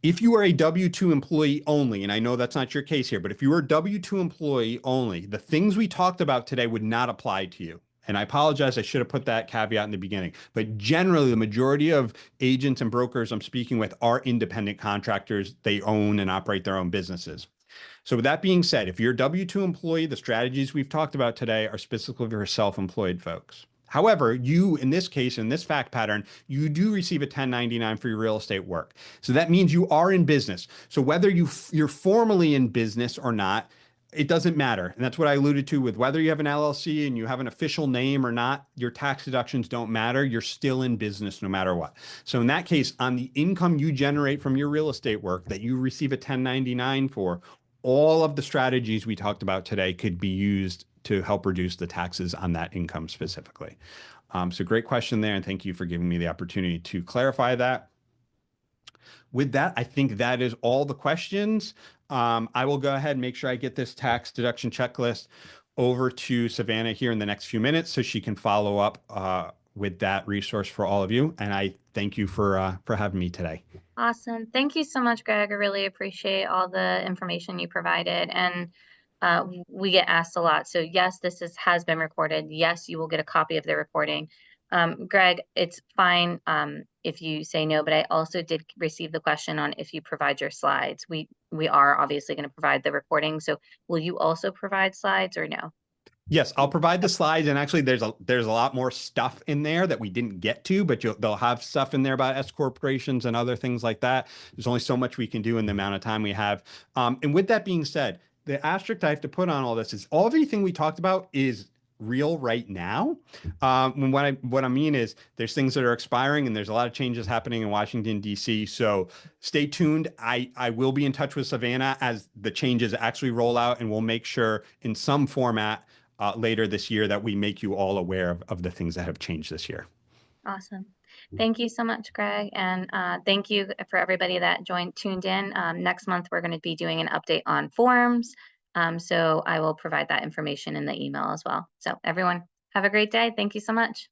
If you are a W-2 employee only, and I know that's not your case here, but if you are a W-2 employee only, the things we talked about today would not apply to you. And I apologize, I should have put that caveat in the beginning. But generally, the majority of agents and brokers I'm speaking with are independent contractors. They own and operate their own businesses. So with that being said, if you're a W-2 employee, the strategies we've talked about today are specifically for self-employed folks. However, you, in this case, in this fact pattern, you do receive a 1099 for your real estate work. So that means you are in business. So whether you're formally in business or not, it doesn't matter. And that's what I alluded to with whether you have an LLC and you have an official name or not, your tax deductions don't matter. You're still in business no matter what. So in that case, on the income you generate from your real estate work that you receive a 1099 for, all of the strategies we talked about today could be used to help reduce the taxes on that income specifically. So great question there, and thank you for giving me the opportunity to clarify that. With that, I think that is all the questions. I will go ahead and make sure I get this tax deduction checklist over to Savannah here in the next few minutes so she can follow up with that resource for all of you. And I thank you for having me today. Awesome. Thank you so much, Greg. I really appreciate all the information you provided. And we get asked a lot. So yes, has been recorded. Yes, you will get a copy of the recording. Greg, it's fine if you say no, but I also did receive the question on if you provide your slides. We are obviously going to provide the recording. So will you also provide slides or no? Yes, I'll provide the slides, and actually, there's a lot more stuff in there that we didn't get to, but they'll have stuff in there about S corporations and other things like that. There's only so much we can do in the amount of time we have. And with that being said, the asterisk I have to put on all this is everything we talked about is real right now. What I mean is there's things that are expiring and there's a lot of changes happening in Washington, D.C. So stay tuned. I will be in touch with Savannah as the changes actually roll out, and we'll make sure in some format later this year that we make you all aware of the things that have changed this year. Awesome. Thank you so much, Greg. And thank you for everybody that tuned in. Next month, we're going to be doing an update on forms. So I will provide that information in the email as well. So everyone, have a great day. Thank you so much.